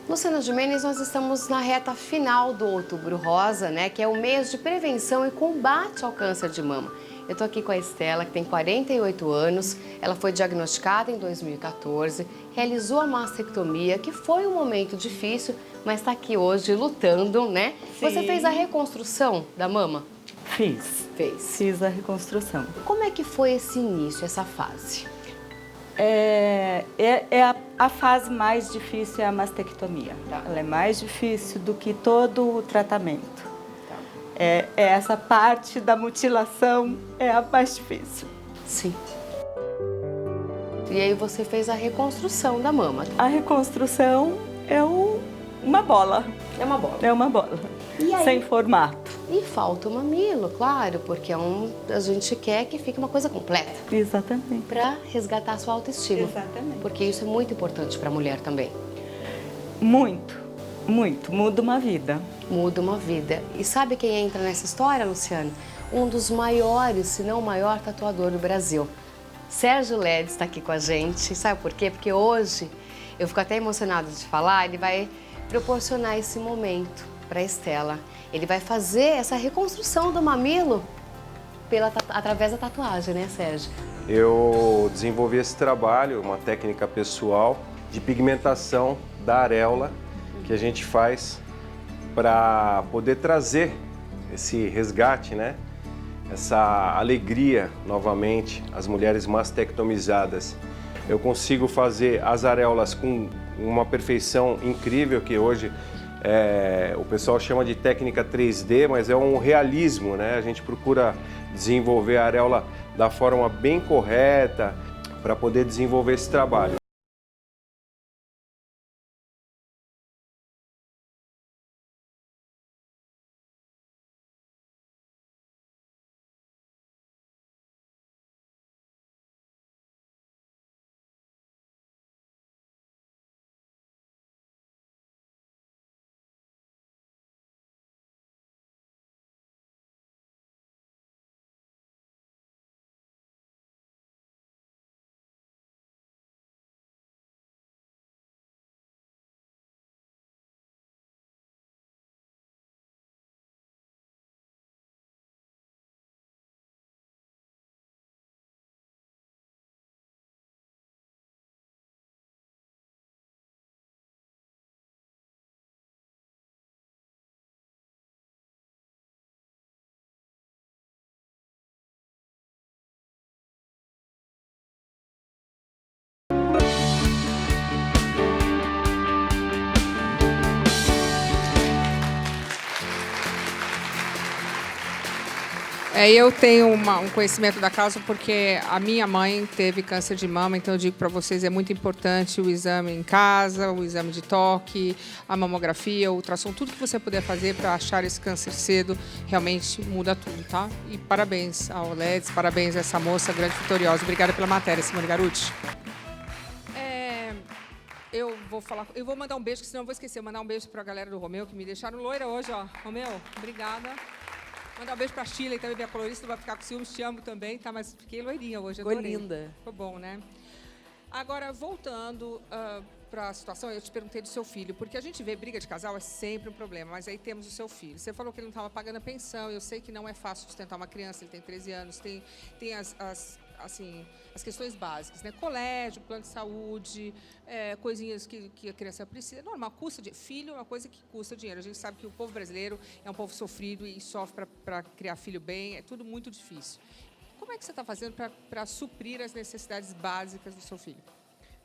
Luciana Gimenez, nós estamos na reta final do Outubro Rosa, né? Que é o mês de prevenção e combate ao câncer de mama. Eu tô aqui com a Estela, que tem 48 anos. Ela foi diagnosticada em 2014, realizou a mastectomia, que foi um momento difícil, mas está aqui hoje lutando, né? Sim. Você fez a reconstrução da mama? Fiz a reconstrução. Como é que foi esse início, essa fase? A fase mais difícil é a mastectomia. Ela é mais difícil do que todo o tratamento. Essa parte da mutilação é a mais difícil. Sim. E aí você fez a reconstrução da mama. A reconstrução é uma bola. É uma bola. É uma bola. E aí? Sem formato. E falta o mamilo, claro, porque a gente quer que fique uma coisa completa. Exatamente. Para resgatar a sua autoestima. Exatamente. Porque isso é muito importante para a mulher também. Muito, muito. Muda uma vida. Muda uma vida. E sabe quem entra nessa história, Luciane? Um dos maiores, se não o maior tatuador do Brasil. Sérgio Ledes está aqui com a gente. Sabe por quê? Porque hoje, eu fico até emocionada de falar, ele vai proporcionar esse momento para a Estela. Ele vai fazer essa reconstrução do mamilo através da tatuagem, né, Sérgio? Eu desenvolvi esse trabalho, uma técnica pessoal de pigmentação da areola que a gente faz para poder trazer esse resgate, né? Essa alegria novamente às mulheres mastectomizadas. Eu consigo fazer as areolas com uma perfeição incrível que hoje o pessoal chama de técnica 3D, mas é um realismo, né? A gente procura desenvolver a areola da forma bem correta para poder desenvolver esse trabalho. Eu tenho um conhecimento da causa porque a minha mãe teve câncer de mama, então eu digo para vocês, é muito importante o exame em casa, o exame de toque, a mamografia, o ultrassom, tudo que você puder fazer para achar esse câncer cedo, realmente muda tudo, tá? E parabéns ao Ledes, parabéns a essa moça grande e vitoriosa. Obrigada pela matéria, Simone Garuti. Eu vou mandar um beijo, que senão eu vou esquecer, mandar um beijo para a galera do Romeu, que me deixaram loira hoje, ó. Romeu, obrigada. Mandar um beijo pra Sheila, também minha colorista, vai ficar com ciúmes, te amo também, tá? Mas fiquei loirinha hoje, Ficou adorei. linda. Ficou bom, né? Agora, voltando para a situação, eu te perguntei do seu filho, porque a gente vê briga de casal, é sempre um problema, mas aí temos o seu filho. Você falou que ele não estava pagando a pensão, eu sei que não é fácil sustentar uma criança, ele tem 13 anos, tem as questões básicas, né? Colégio, plano de saúde, coisinhas que a criança precisa. Normal, filho é uma coisa que custa dinheiro. A gente sabe que o povo brasileiro é um povo sofrido e sofre para criar filho bem, é tudo muito difícil. Como é que você está fazendo para suprir as necessidades básicas do seu filho?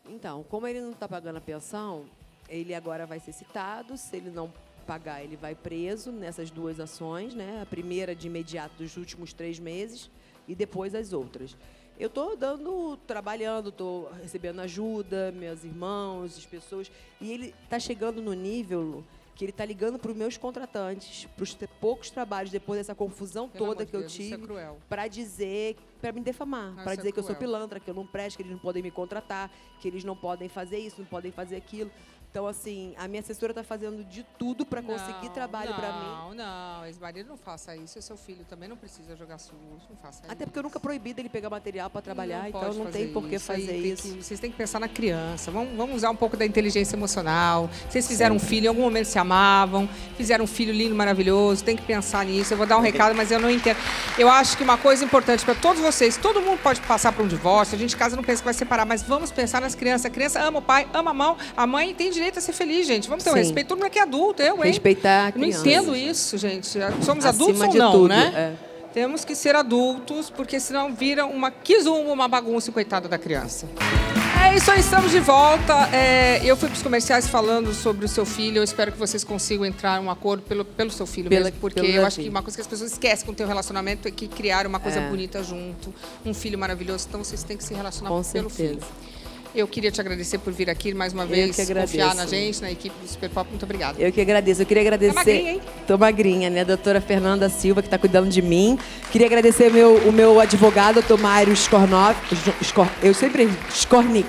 Então, como ele não está pagando a pensão, ele agora vai ser citado. Se ele não pagar, ele vai preso nessas duas ações, né? A primeira de imediato dos últimos 3 meses e depois as outras. Eu estou trabalhando, estou recebendo ajuda, meus irmãos, as pessoas, e ele está chegando no nível que ele está ligando para os meus contratantes, para os poucos trabalhos, depois dessa confusão toda que eu tive, para dizer, para me defamar, para dizer que eu sou pilantra, que eu não presto, que eles não podem me contratar, que eles não podem fazer isso, não podem fazer aquilo. Então, assim, a minha assessora está fazendo de tudo para conseguir trabalho para mim. Não, ex-marido, não faça isso. Seu filho também não precisa jogar sujo, não faça isso. Até porque eu nunca proibi dele pegar material para trabalhar, Não então pode não tem por que fazer isso. Vocês têm que pensar na criança. Vamos usar um pouco da inteligência emocional. Vocês fizeram um filho, em algum momento se amavam, fizeram um filho lindo, maravilhoso. Tem que pensar nisso. Eu vou dar um recado, mas eu não entendo. Eu acho que uma coisa importante para todos vocês, todo mundo pode passar por um divórcio, a gente em casa não pensa que vai separar, mas vamos pensar nas crianças. A criança ama o pai, ama a mãe tem direito a ser feliz, gente. Vamos ter um Sim. respeito. Todo mundo aqui é adulto, eu, hein? Respeitar a Eu não criança. entendo isso, gente. Somos Acima adultos ou de não, tudo, né? Temos que ser adultos, porque senão vira uma quizumba, uma bagunça, coitada da criança. É isso aí, estamos de volta. Eu fui para os comerciais falando sobre o seu filho. Eu espero que vocês consigam entrar em um acordo pelo seu filho mesmo, porque pelo eu Davi. acho que uma coisa que as pessoas esquecem com o teu relacionamento é que criaram uma coisa É. bonita junto, um filho maravilhoso. Então vocês têm que se relacionar Com pelo certeza. filho. Eu queria te agradecer por vir aqui mais uma Eu vez, que agradeço. confiar na gente, na equipe do Super Pop. Muito obrigada. Eu que agradeço. Eu queria agradecer. Tá magrinha, hein? Tô magrinha, né? A doutora Fernanda Silva, que está cuidando de mim. Queria agradecer o meu advogado, doutor Mário Skornik.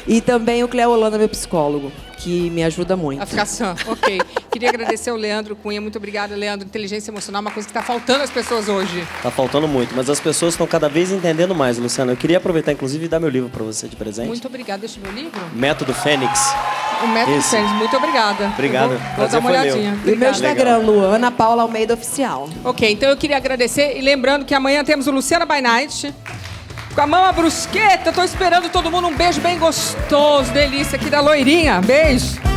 E também o Cléo Holanda, meu psicólogo, que me ajuda muito. A ficar sã, ok. Queria agradecer ao Leandro Cunha. Muito obrigada, Leandro. Inteligência emocional é uma coisa que está faltando às pessoas hoje. Tá faltando muito, mas as pessoas estão cada vez entendendo mais, Luciana. Eu queria aproveitar, inclusive, e dar meu livro para você de presente. Muito obrigada. Deixa o meu livro. Método Fênix. O Método Esse. Fênix. Muito obrigada. Obrigado. Eu Vou dar Prazer uma foi meu. olhadinha. E o meu Obrigada. Instagram, Luana Paula Almeida Oficial. Ok, então eu queria agradecer. E lembrando que amanhã temos o Luciana by Night. Com a Mama Brusqueta. Tô esperando todo mundo. Um beijo bem gostoso. Delícia aqui da loirinha. Beijo.